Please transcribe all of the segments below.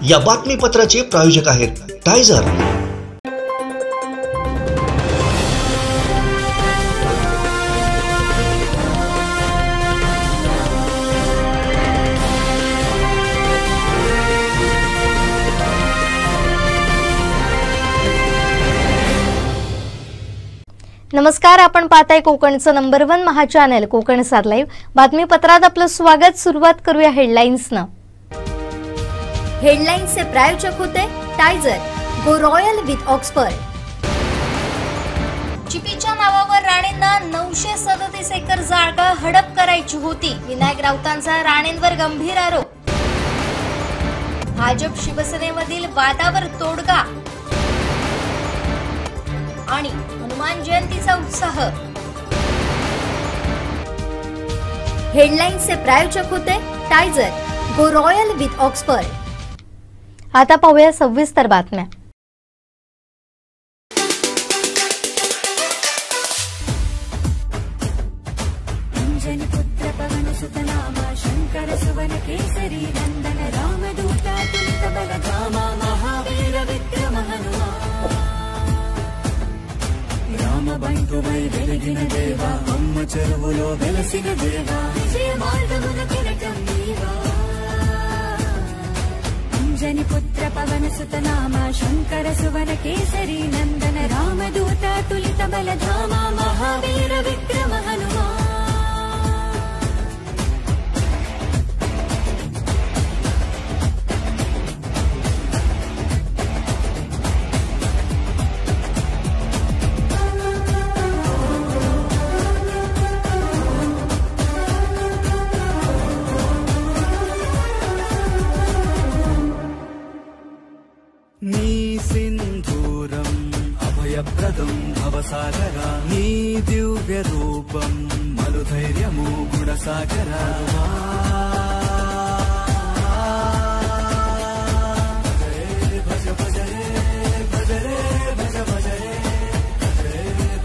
या बातमीपत्राचे प्रायोजक आहेत टायझर। नमस्कार, आपण पाहताय कोकणचं नंबर 1 महा चॅनल कोकण सार लाईव्ह। बातमीपत्रात आपलं स्वागत। सुरुवात करूया हेडलाईन्सनं। हेडलाईन्सचे प्रायोजक होते टायझर, गो रॉयल विथ ऑक्सफर्ड। चिपीच्या नावावर राणेंना 937 एकर जागा हडप करायची होती। विनायक राऊतांचा राणेंवर गंभीर आरोप। भाजप शिवसेनेमधील वादावर तोडगा आणि हनुमान जयंतीचा उत्साह। हेडलाईन्सचे प्रायोजक होते टायझर, गो रॉयल विथ ऑक्सफर्ड। आता पाहूया सविस्तर बातम्या। पुत्र पवन सुत नामा शंकर सुवन केसरी नंदन रामदूता तुलित बल धामा महावीर विक्रम हनुमान रामबंधु वै वेलिगिन देवा अम्म चरुवुलो वेलसिन देवा विजय मार्गमुन किरटं नीवा अंजनी पुत्र पवन सुत नामा शंकर सुवन केसरी नंदन रामदूता तुलित बल धामा महावीर विक्रम हनुमान। अभयप्रदं भवसागरा नी दिव्यरूपं मनुधैर्यमु गुणसागरा भज भज रे भज रे भज भज रे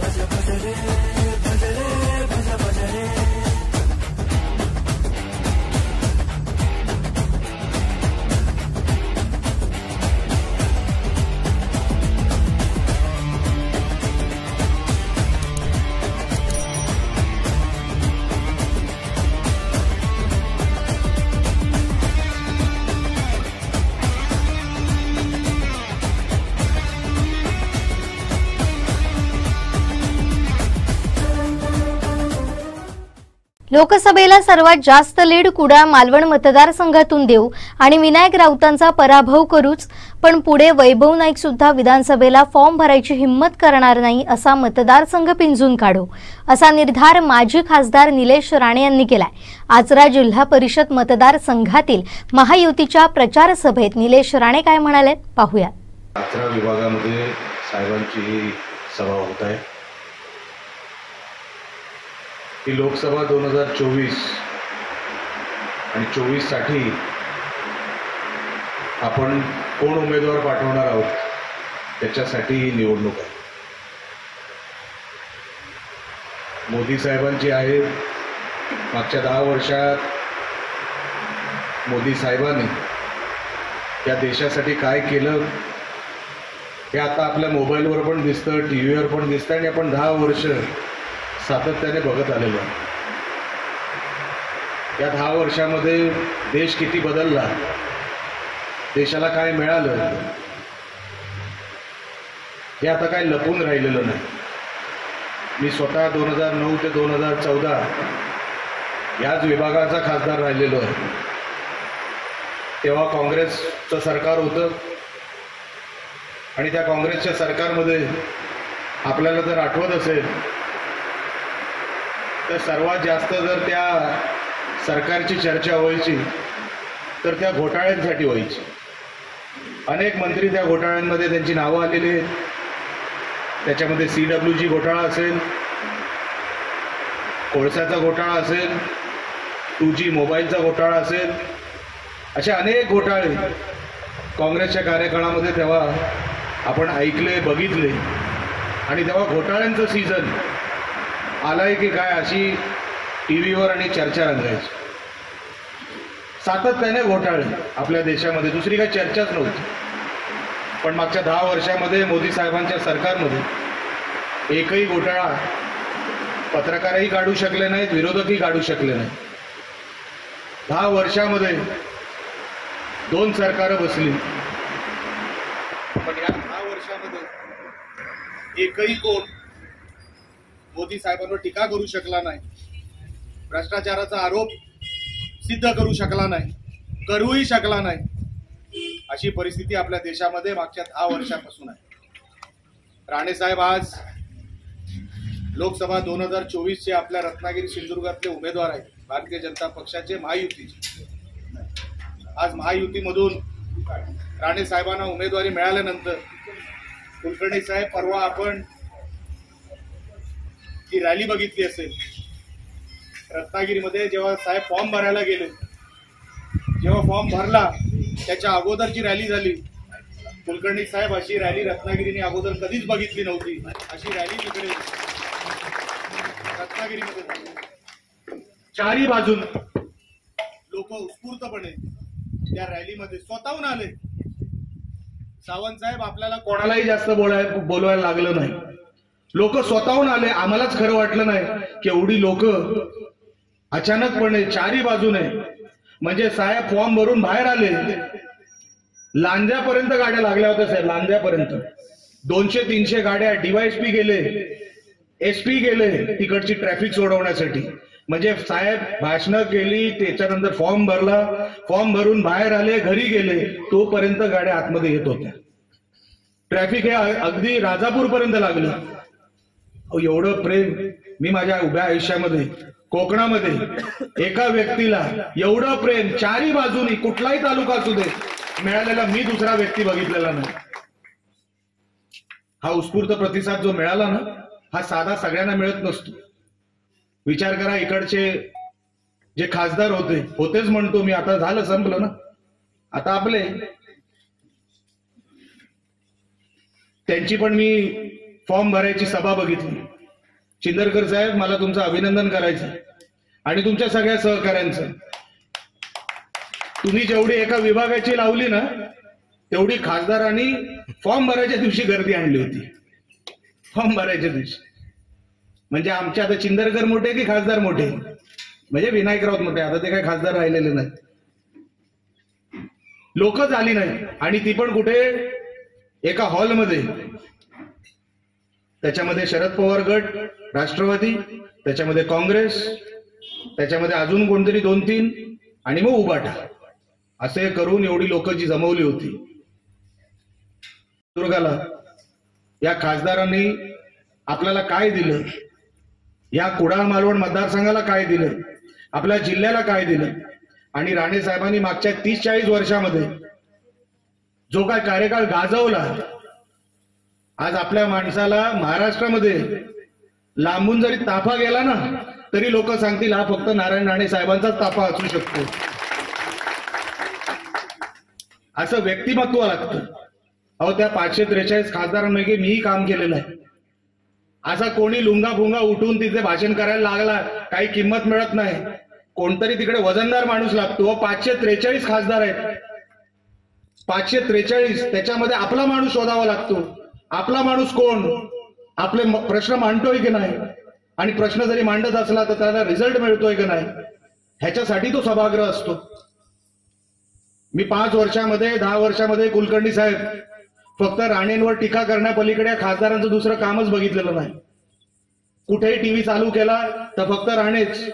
भज भज रे भज रे भज भज रे। लोकसभेला सर्वात जास्त लीड कुडाळ मालवण मतदारसंघातून देऊ आणि विनायक राऊतांचा पराभव करूच, पण पुढे वैभव नाईक सुद्धा विधानसभेला फॉर्म भरायची हिम्मत करणार नाही असा मतदारसंघ पिंजून काढू, असा निर्धार माजी खासदार निलेश राणे यांनी केलाय। आचरा जिल्हा परिषद मतदारसंघातील महायुतीच्या प्रचार सभेत निलेश राणे काय म्हणाले पाहूया। आचरा विभागामध्ये साहेबांची सभा होत आहे। ही लोकसभा 2024 आणि 24 साठी आपण कोण उमेदवार पाठवणार आहोत त्याच्यासाठी ही निवडणूक आहे। मोदी साहेबांची आहे। मागच्या 10 वर्षात मोदी साहेबांनी या देशासाठी काय केलं हे आता आपल्या मोबाईलवर पण दिसतं, टीव्हीवर पण दिसतं आणि आपण 10 वर्ष सातत्याने बघत आलेलो आहे। या 10 वर्षामध्ये देश किती बदलला, देशाला काय मिळालं हे आता काय लपून राहिलेलं नाही। मी स्वतः 2009 ते 2014 याच विभागाचा खासदार राहिलेलो आहे। तेव्हा काँग्रेसचं सरकार होतं आणि त्या काँग्रेसच्या सरकारमध्ये आपल्याला जर आठवत असेल तर सर्वात जास्त जर त्या सरकारची चर्चा व्हायची तर त्या घोटाळ्यांसाठी व्हायची। अनेक मंत्री त्या घोटाळ्यांमध्ये त्यांची नावं आलेली आहेत। त्याच्यामध्ये CWG घोटाळा असेल, कोळशाचा घोटाळा असेल, 2G मोबाईलचा घोटाळा असेल, असे अनेक घोटाळे काँग्रेसच्या कार्यकाळामध्ये तेव्हा आपण ऐकले, बघितले आणि तेव्हा घोटाळ्यांचं सीझन आलाय की काय अशी टीव्हीवर आणि चर्चा रंगायची। सातत्याने घोटाळे आपल्या देशामध्ये, दुसरी काही चर्चाच नव्हती. पण मागच्या 10 वर्षामध्ये मोदी साहेबांच्या सरकारमध्ये एकही घोटाळा पत्रकारही काढू शकले नाहीत, विरोधकही काढू शकले नाहीत. 10 वर्षामध्ये 2 सरकारं बसली, पण या 10 वर्षामध्ये एकही कोण मोदी साहेबांवर टीका करू शकला नाही, भ्रष्टाचाराचा आरोप सिद्ध करू शकला नाही, करूही शकला नाही. अशी परिस्थिती आपल्या देशामध्ये मागच्या 10 वर्षापासून आहे. राणे साहेब आज लोकसभा 2024चे आपल्या रत्नागिरी सिंधुदुर्गातले उमेदवार आहेत, भारतीय जनता पक्षाचे, महायुतीचे. आज महायुतीमधून राणे साहेबांना उमेदवारी मिळाल्यानंतर कुलकर्णी साहेब, परवा आपण जी रॅली बघितली असेल रत्नागिरीमध्ये, जेव्हा साहेब फॉर्म भरायला गेले, जेव्हा फॉर्म भरला त्याच्या अगोदरची रॅली झाली. कुलकर्णी साहेब, अशी रॅली रत्नागिरीने अगोदर कधीच बघितली नव्हती. अशी रॅली तिकडे रत्नागिरीमध्ये झाली. चारही बाजून लोक उत्स्फूर्तपणे त्या रॅलीमध्ये स्वतःहून आले. सावंत साहेब, आपल्याला कोणालाही जास्त बोलवायला लागलं नाही. लोक स्वतःहून आले. आम्हालाच खरं वाटलं नाही की एवढी लोक अचानकपणे चारही बाजूने, म्हणजे साहेब फॉर्म भरून बाहेर आले, लांज्यापर्यंत गाड्या लागल्या होत्या साहेब, लांज्यापर्यंत 200-300 गाड्या. डीवायएसपी गेले, एसपी गेले तिकडची ट्रॅफिक सोडवण्यासाठी. म्हणजे साहेब भाषणं केली, त्याच्यानंतर फॉर्म भरला, फॉर्म भरून बाहेर आले, घरी गेले, तोपर्यंत गाड्या आतमध्ये येत होत्या. ट्रॅफिक हे अगदी राजापूर पर्यंत लागलं. एवढं प्रेम मी माझ्या उभ्या आयुष्यामध्ये कोकणामध्ये एका व्यक्तीला एवढं प्रेम चारही बाजूनी कुठलाही तालुका असू दे मिळालेला मी दुसरा व्यक्ती बघितलेला नाही. हा उत्स्फूर्त प्रतिसाद जो मिळाला ना, हा साधा सगळ्यांना मिळत नसतो. विचार करा, इकडचे जे खासदार होतेच म्हणतो मी, आता झालं संपलं ना, आता आपले, त्यांची पण मी फॉर्म भरायची सभा बघितली. चिंदरकर साहेब, मला तुमचं अभिनंदन करायचं आणि तुमच्या सगळ्या सहकाऱ्यांचं. तुम्ही जेवढी एका विभागाची लावली ना, तेवढी खासदारांनी फॉर्म भरायच्या दिवशी गर्दी आणली होती. फॉर्म भरायच्या दिवशी म्हणजे आमचे आता चिंदरकर मोठे की खासदार मोठे, म्हणजे विनायक राऊत मोठे, आता ते काही खासदार राहिलेले नाहीत. लोकच आली नाही, आणि ती पण कुठे, एका हॉलमध्ये. त्याच्यामध्ये शरद पवार गट, राष्ट्रवादी, त्याच्यामध्ये काँग्रेस, त्याच्यामध्ये अजून कोणतरी 2-3, आणि मग उबाटा, असे करून एवढी लोक जी जमवली होती. दुर्गाला या खासदारांनी आपल्याला काय दिलं, या कुडाळ मालवण मतदारसंघाला काय दिलं, आपल्या जिल्ह्याला काय दिलं, आणि राणे साहेबांनी मागच्या 30-40 वर्षामध्ये जो काय कार्यकाळ गाजवला, आज आपल्या माणसाला महाराष्ट्रामध्ये लांबून जरी ताफा गेला ना, तरी लोक सांगतील हा फक्त नारायण राणे साहेबांचाच ताफा असू शकतो. असं व्यक्तिमत्व लागतं. अहो, त्या 543 खासदारांपैकी मीही काम केलेलं आहे. असा कोणी लुंगा फुंगा उठून तिथे भाषण करायला लागला, काही किंमत मिळत नाही. कोणतरी तिकडे वजनदार माणूस लागतो. 543 खासदार आहेत, 543, त्याच्यामध्ये आपला माणूस शोधावा लागतो. आपला माणूस कोण, आपले प्रश्न मांडतोय की नाही, आणि प्रश्न जरी मांडत असला तर त्याला रिझल्ट मिळतोय की नाही, ह्याच्यासाठी तो सभागृह असतो. मी 5 वर्षामध्ये 10 वर्षामध्ये कुलकर्णी साहेब फक्त राणेंवर टीका करण्यापलीकडे खासदारांचं दुसरं कामच बघितलेलं नाही. कुठेही टीव्ही चालू केला तर फक्त राणेच.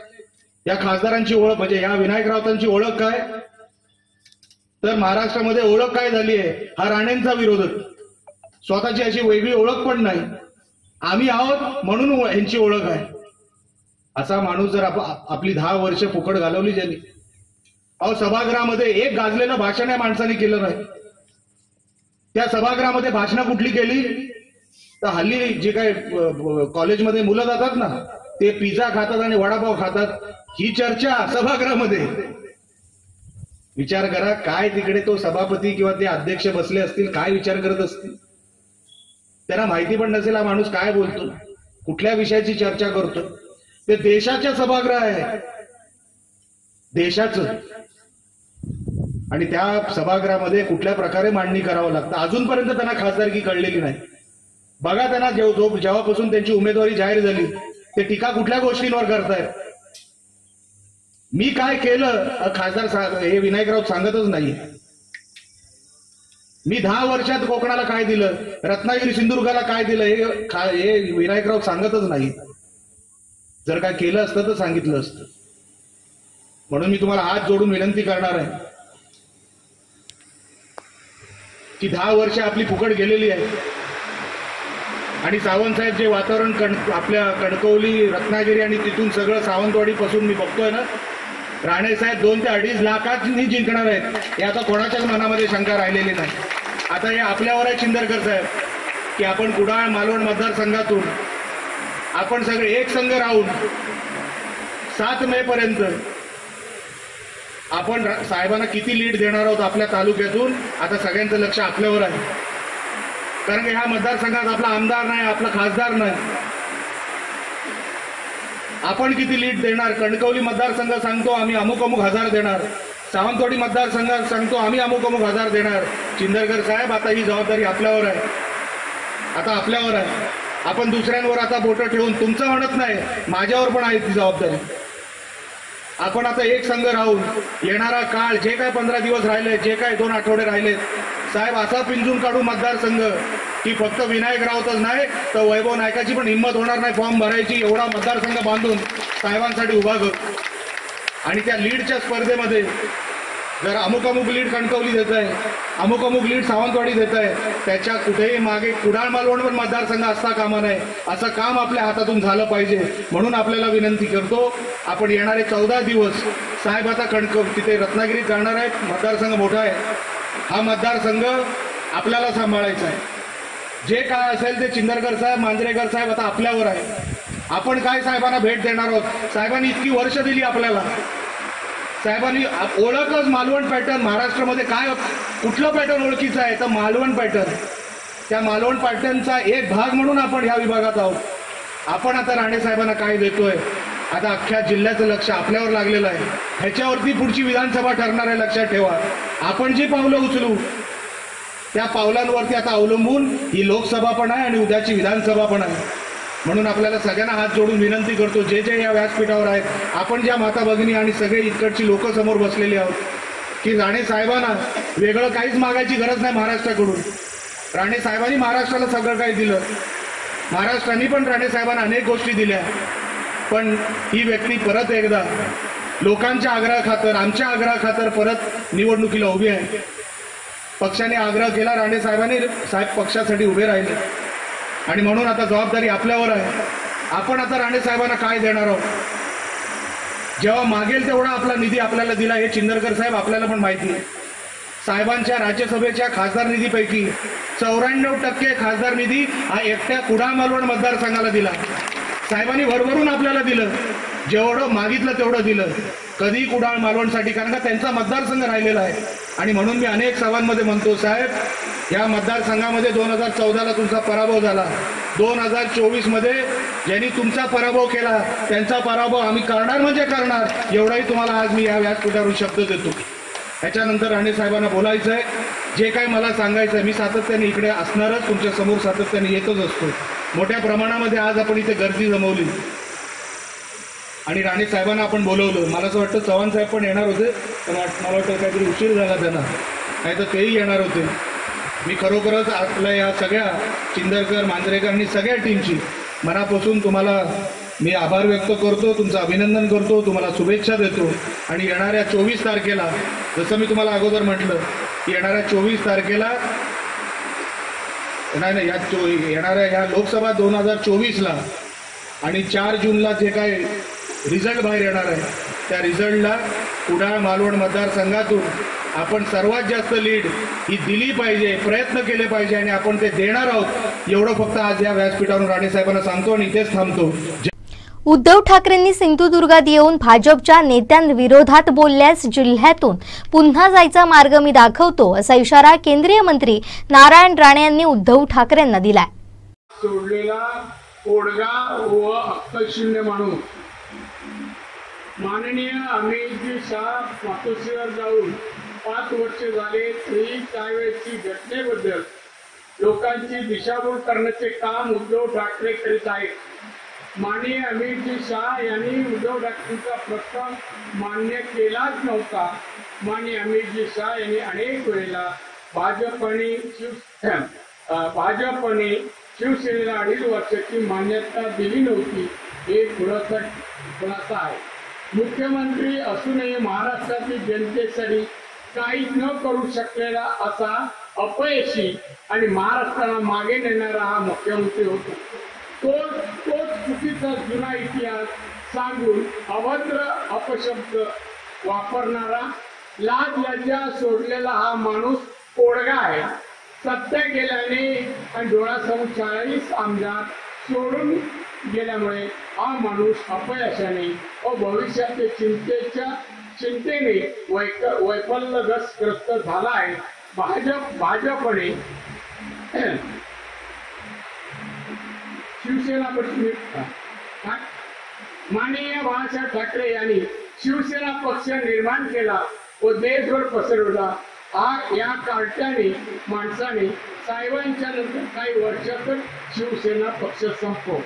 या खासदारांची ओळख, म्हणजे या विनायक राऊतांची ओळख काय, तर महाराष्ट्रामध्ये ओळख काय झाली आहे, हा राणेंचा विरोधक. स्वतःची अशी वेगळी ओळख पण नाही. आम्ही आहोत म्हणून यांची ओळख आहे. असा माणूस जर आपली 10 वर्ष फुकट घालवली ज्यांनी, अहो सभागृहामध्ये एक गाजलेलं भाषण या माणसाने केलं नाही. त्या सभागृहामध्ये भाषणं कुठली केली, तर हल्ली जे काही कॉलेजमध्ये मुलं जातात ना, ते पिझ्झा खातात आणि वडापाव खातात, ही चर्चा सभागृहामध्ये. विचार करा, काय तिकडे तो सभापती किंवा ते अध्यक्ष बसले असतील, काय विचार करत असतील. त्यांना माहिती पण नसेल हा माणूस काय बोलतो, कुठल्या विषयाची चर्चा करतो. ते देशाच्या सभागृह आहे, देशाचं. आणि त्या सभागृहामध्ये कुठल्या प्रकारे मांडणी करावं लागतं अजूनपर्यंत त्यांना खासदारकी कळलेली नाही. बघा त्यांना जेव्हापासून त्यांची उमेदवारी जाहीर झाली ते टीका कुठल्या गोष्टींवर करतायत. मी काय केलं खासदार हे विनायक राऊत सांगतच नाही. मी 10 वर्षात कोकणाला काय दिलं, रत्नागिरी सिंधुदुर्गाला काय दिलं हे विनायक राऊत सांगतच नाही. जर काय केलं असतं तर सांगितलं असतं. म्हणून मी तुम्हाला हात जोडून विनंती करणार आहे की 10 वर्ष आपली फुकट गेलेली आहे आणि सावंतसाहेब जे वातावरण आपल्या कणकवली रत्नागिरी आणि तिथून सगळं सावंतवाडी पासून मी बघतोय ना, राणेसाहेब 2 ते 2.5 लाखांनी जिंकणार आहेत हे आता कोणाच्याच मनामध्ये शंका राहिलेली नाही. आता हे आपल्यावर आहे चिंदरकर साहेब की आपण कुडाळ मालवण मतदारसंघातून आपण सगळे एक संघ राहून 7 मे पर्यंत आपण साहेबांना किती लीड देणार आहोत आपल्या तालुक्यातून. आता सगळ्यांचं लक्ष आपल्यावर आहे कारण की ह्या मतदारसंघात आपला आमदार नाही, आपला खासदार नाही. आपण किती लीड देणार. कणकवली मतदारसंघ सांगतो आम्ही अमुक अमुक हजार देणार, सावंतवाडी मतदारसंघात सांगतो आम्ही अमुक अमुक हजार देणार. चिंदरकर साहेब आता ही जबाबदारी आपल्यावर आहे. आता आपल्यावर आहे. आपण दुसऱ्यांवर आता बोटं ठेवून तुमचं म्हणत नाही, माझ्यावर पण आहे ती जबाबदारी. आपण आता एक संघ राहून येणारा काळ जे काय 15 दिवस राहिले, जे काय 2 आठवडे राहिले साहेब असा पिंजून काढू मतदारसंघ की फक्त विनायक राऊतच नाही तर वैभव नायकाची पण हिंमत होणार नाही फॉर्म भरायची. एवढा मतदारसंघ बांधून साहेबांसाठी उभा करू. आणि त्या लीडच्या स्पर्धेमध्ये जर अमुक अमुक लीड कणकवली देत आहे, अमुक अमुक लीड सावंतवाडी देत आहे, त्याच्या कुठेही मागे कुडाळ मालवण पण मतदारसंघ असता कामा नये. असं काम आपल्या हातातून झालं पाहिजे. म्हणून आपल्याला विनंती करतो आपण येणारे 14 दिवस साहेब आता तिथे रत्नागिरीत जाणार आहेत. मतदारसंघ मोठा आहे. हा मतदारसंघ आपल्याला सांभाळायचा आहे. जे काय असेल ते चिंदरकर साहेब मांजरेकर साहेब आता आपल्यावर आहे. आपण काय साहेबांना भेट देणार आहोत. साहेबांनी इतकी वर्ष दिली आपल्याला. साहेबांनी ओळखच मालवण पॅटर्न महाराष्ट्रामध्ये काय कुठलं पॅटर्न ओळखीचं आहे तर मालवण पॅटर्न. त्या मालवण पॅटर्नचा एक भाग म्हणून आपण ह्या विभागात आहोत. आपण आता राणे साहेबांना काय देतोय. आता अख्ख्या जिल्ह्याचं लक्ष आपल्यावर लागलेलं आहे. ह्याच्यावरती पुढची विधानसभा ठरणार आहे. लक्षात ठेवा. आपण जी पावलं उचलू त्या पावलांवरती आता अवलंबून ही लोकसभा पण आहे आणि उद्याची विधानसभा पण आहे. म्हणून आपल्याला सगळ्यांना हात जोडून विनंती करतो जे जे या व्यासपीठावर आहेत, आपण ज्या माता भगिनी आणि सगळे इकडची लोक समोर बसलेली आहोत की राणे साहेबांना वेगळं काहीच मागायची गरज नाही महाराष्ट्राकडून. राणे साहेबांनी महाराष्ट्राला सगळं काही दिलं. महाराष्ट्राने पण राणे साहेबांना अनेक गोष्टी दिल्या. पण ही व्यक्ती परत एकदा लोकांच्या आग्रहाखातर आमच्या आग्रहाखातर परत निवडणुकीला उभी आहे. पक्षाने आग्रह केला, राणे साहेबांनी साहेब पक्षासाठी उभे राहिले आणि म्हणून आता जबाबदारी आपल्यावर आहे. आपण आता राणे साहेबांना काय देणार आहोत. जेव्हा मागेल तेवढा आपला निधी आपल्याला दिला हे चिंदरकर साहेब आपल्याला पण माहिती आहे. साहेबांच्या राज्यसभेच्या खासदार निधीपैकी 94% खासदार निधी हा एकट्या कुडाळ मालवण मतदारसंघाला दिला. साहेबांनी भरभरून आपल्याला दिलं. जेवढं मागितलं तेवढं दिलं. कधी कुडाळ मालवणसाठी कारण का त्यांचा मतदारसंघ राहिलेला आहे. आणि म्हणून मी अनेक सभांमध्ये म्हणतो साहेब या मतदारसंघामध्ये 2014ला तुमचा पराभव झाला. 2024 मध्ये ज्यांनी तुमचा पराभव केला त्यांचा पराभव आम्ही करणार म्हणजे करणार. एवढाही तुम्हाला आज मी या व्यासपीठावरून शब्द देतो. त्याच्यानंतर राणे साहेबांना बोलायचं आहे. जे काही मला सांगायचं आहे मी सातत्याने इकडे असणारच. तुमच्या समोर सातत्याने येतच असतो. मोठ्या प्रमाणामध्ये आज आपण इथे गर्दी जमवली आणि राणे साहेबांना आपण बोलवलं. मला असं वाटतं चव्हाण साहेब पण येणार होते पण मला वाटतं काहीतरी उशीर झाला त्यांना, नाही तर तेही येणार होते. मी खरोखरच आपल्या या सगळ्या चिंदरकर मांजरेकर आणि सगळ्या टीमची मनापासून तुम्हाला मी आभार व्यक्त करतो. तुमचं अभिनंदन करतो. तुम्हाला शुभेच्छा देतो. आणि येणाऱ्या 24 तारखेला जसं मी तुम्हाला अगोदर म्हटलं की येणाऱ्या 24 तारखेला नाही येणाऱ्या ह्या लोकसभा 2024ला आणि 4 जूनला जे काय रिझल्ट बाहेर येणार आहे त्या रिझल्टला कुडाळ मालवण मतदारसंघातून आपण सर्वात जास्त लीड ही दिली पाहिजे. प्रयत्न केले पाहिजे आणि आपण ते देणार आहोत. एवढं फक्त आज या व्यासपीठावरून राणे साहेबांना सांगतो आणि इथेच थांबतो. उद्धव ठाकरेंनी सिंधुदुर्गात येऊन भाजपच्या नेत्यांविरोधात बोलल्यास जिल्ह्यातून पुन्हा जायचा मार्ग मी दाखवतो असा इशारा केंद्रीय मंत्री नारायण राणे यांनी उद्धव ठाकरेंना दिलाय. सोडलेला ओडगा व अक्कलशून्य माणूस माननीय अमित शाह मातोश्रीवर जाऊन 5 वर्ष झाले तरी त्यावेळेची घटनेबद्दल लोकांची दिशाभूल करण्याचे काम उद्धव ठाकरे करीत आहेत। माननीय अमितजी शाह यांनी उद्धव ठाकरेंचा प्रस्ताव मान्य केलाच नव्हता। माननीय अमितजी शाह यांनी अनेक वेळेला भाजपने शिवसेनेला 2.5 वर्षाची मान्यता दिली नव्हती, हे खुलासा आहे। मुख्यमंत्री असूनही महाराष्ट्रातील जनतेसाठी काहीच न करू शकलेला असा अपयशी आणि महाराष्ट्राला मागे नेणारा हा मुख्यमंत्री होता। तोच चुकीचा जुना इतिहास सांगून अभद्र अपशब्द वापरणारा, लाज लज्जा सोडलेला हा माणूस पोडगा आहे। सत्य केल्याने आणि डोळ्यासमोर 40 आमदार सोडून गेल्यामुळे हा माणूस अपयशाने व भविष्याच्या चिंतेने वैफल्यग्रस्त झाला आहे। भाजपने शिवसेना माननीय बाळासाहेब ठाकरे यांनी शिवसेना पक्ष निर्माण केला व देशभर पसरवला। या कार्ट्याने माणसाने साहेबांच्या नंतर काही वर्षातच शिवसेना पक्ष संपव,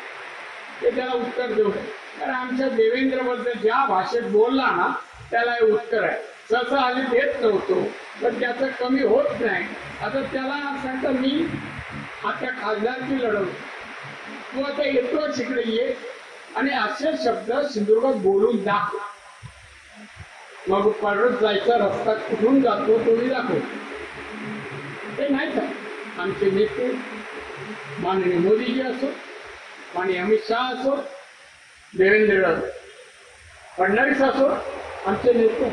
ते त्याला उत्तर देऊ नये। तर आमच्या देवेंद्रबद्दल ज्या भाषेत बोलला ना त्याला हे उत्तर आहे। सहसा आधी देत नव्हतो पण त्याचं कमी होत नाही। आता त्याला सांगता मी आता खासदारकी लढवतो, तू आता येतो तिकडे ये आणि असे शब्द सिंधुदुर्गात बोलून दाखव, मग परत जायचा रस्ता कुठून जातो तोही दाखव। ते नाही का आमचे नेते माननीय मोदीजी असो, माननीय अमित शाह असो, देवेंद्र फडणवीस असो, आमचे नेते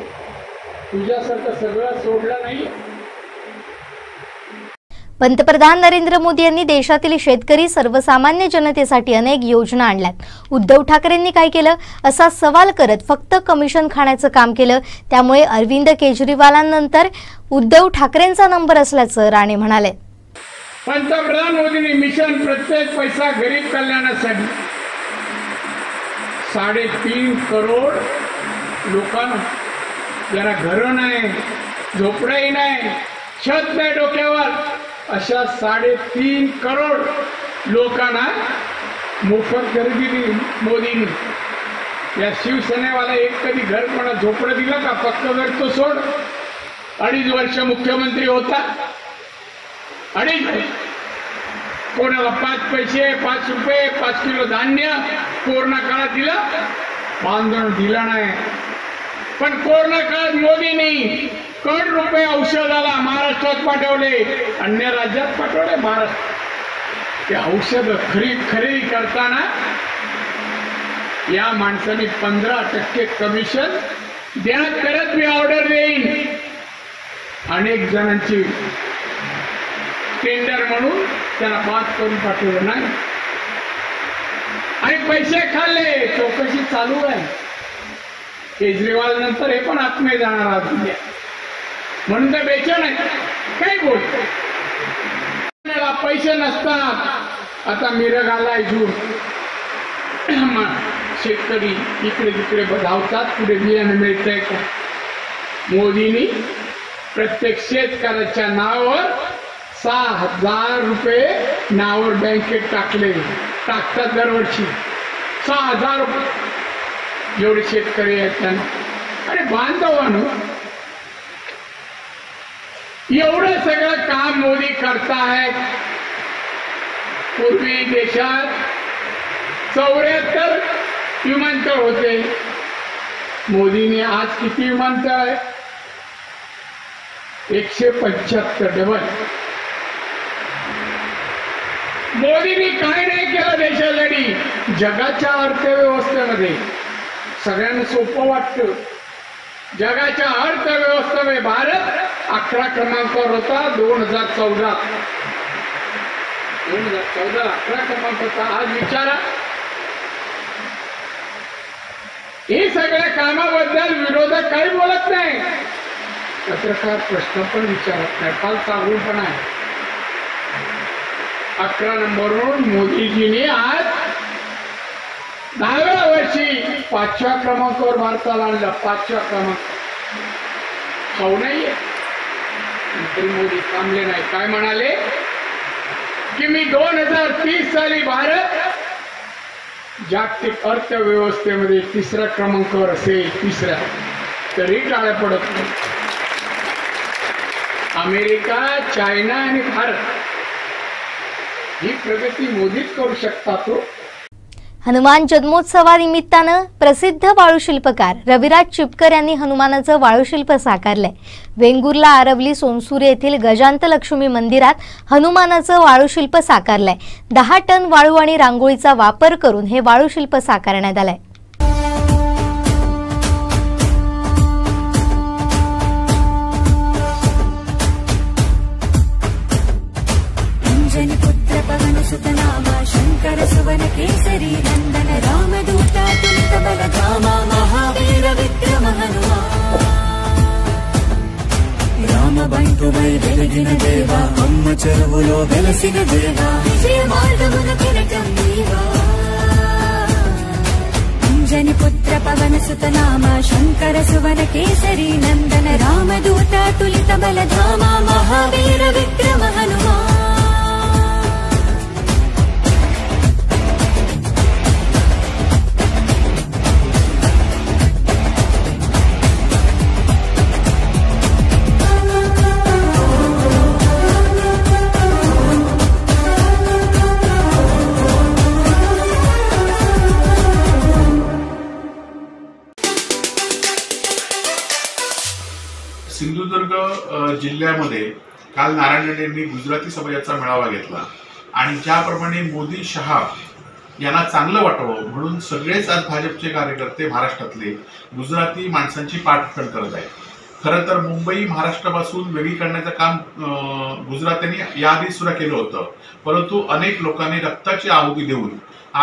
तुझ्यासारखं सगळं सोडलं नाही। पंतप्रधान नरेंद्र मोदी यांनी देशातील शेतकरी सर्वसामान्य जनतेसाठी अनेक योजना आणल्यात। उद्धव ठाकरेंनी काय केलं असा सवाल करत फक्त कमिशन खाण्याचं काम केलं, त्यामुळे अरविंद केजरीवालांनंतर उद्धव ठाकरेंचा नंबर असल्याचं राणे म्हणाले। पंतप्रधान मोदींनी मिशन प्रत्येक पैसा गरीब कल्याणासाठी 3.5 करोड लोकांना, ज्याला घरं नाही, झोपडंही नाही, छत नाही डोक्यावर, अशा 3.5 करोड लोकांना मोफत घर दिली मोदींनी। या शिवसेनेवाला एक कधी घर कोणा झोपडं दिलं का? फक्त घर तो सोड, 2.5 वर्ष मुख्यमंत्री होता, 2.5 कोणाला 5 पैसे, 5 रुपये, 5 किलो धान्य कोरोना काळात दिलं, बांधून दिला नाही। पण कोरोना काळात मोदींनी करोड रुपये औषधाला महाराष्ट्रात पाठवले, अन्य राज्यात पाठवले। महाराष्ट्र ते औषध खरेदी करताना या माणसाने 15% कमिशन द्या, करत मी ऑर्डर देईन। अनेक जणांची टेंडर म्हणून त्याला पास करून पाठवलं नाही आणि पैसे खाल्ले। चौकशी चालू आहे। केजरीवाल नंतर हे पण आत्मे जाणार आहात म्हणून ते बेचैन आहे। काय बोलतो, पैसे नसतात। आता मिरग आलाय जून, शेतकरी इकडे तिकडे धावतात, पुढे बियाणं मिळतंय का? मोदींनी प्रत्येक शेतकऱ्याच्या नावावर 6,000 रुपये नावावर बँकेत टाकतात दरवर्षी 6,000 रुपये। एवढे शेतकरी आहेत त्यांना। अरे बांधवांनो, एवढं सगळं काम मोदी करतायत। पूर्वी देशात 74 विमानतळ होते, मोदींनी आज किती विमानतळ आहे? 175 डबल। मोदींनी काय नाही केलं देशासाठी। जगाच्या अर्थव्यवस्थेमध्ये सगळ्यांना सोपं वाटतं, जगाच्या अर्थव्यवस्थेमध्ये भारत 11 क्रमांकावर होता 2014 11 क्रमांक होता। आज विचारा, हे सगळ्या कामाबद्दल विरोधक काही बोलत नाही, पत्रकार प्रश्न पण विचारत नाही, फार सावरूपण आहे। 11 नंबरवरून मोदीजीने आज 10व्या वर्षी 5व्या क्रमांकावर भारताला आणलं। 5व्या क्रमांक नाहीये। तरी मोदी थांबले नाही. काय म्हणाले की मी 2030 साली भारत जागतिक अर्थव्यवस्थेमध्ये 3ऱ्या क्रमांकावर असेल. 3ऱ्या तरी टाळ्या पडत नाही. अमेरिका, चायना आणि भारत ही प्रगती मोदीच करू शकतात. हनुमान जन्मोत्सवानिमित्तानं प्रसिद्ध वाळूशिल्पकार रविराज चिपकर यांनी हनुमानाचं वाळूशिल्प साकारलंय. वेंगुर्ला आरवली सोनसुरे येथील गजांत लक्ष्मी मंदिरात हनुमानाचं वाळूशिल्प साकारलंय. 10 टन वाळू आणि रांगोळीचा वापर करून हे वाळूशिल्प साकारण्यात आलंय. शंकर सुवन केसरी नंदन रामदूता तुलित बलधामा महावीर विक्रम हनुमान रामबंटु वै వెలిగిన దేవా అమ్మ చెరువులో వెలసిన దేవా విజయ మార్గమున కిరటం నీవా అంజని పుత్ర పవన సుత నామ శంకర సువన కేసరి నందన రామదూత తులిత బలధామా మహావీర విక్రమ హనుమాన్ सिंधुदुर्ग जिल्ह्यामध्ये काल नारायण राणे यांनी गुजराती समाजाचा मेळावा घेतला आणि ज्याप्रमाणे मोदी शहा यांना चांगलं वाटावं म्हणून सगळेच आज भाजपचे कार्यकर्ते महाराष्ट्रातले गुजराती माणसांची पाठराखण करत आहेत. खरं तर मुंबई महाराष्ट्रापासून वेगळी करण्याचं काम गुजरात्यांनी याआधी सुद्धा केलं होतं, परंतु अनेक लोकांनी रक्ताची आहुती देऊन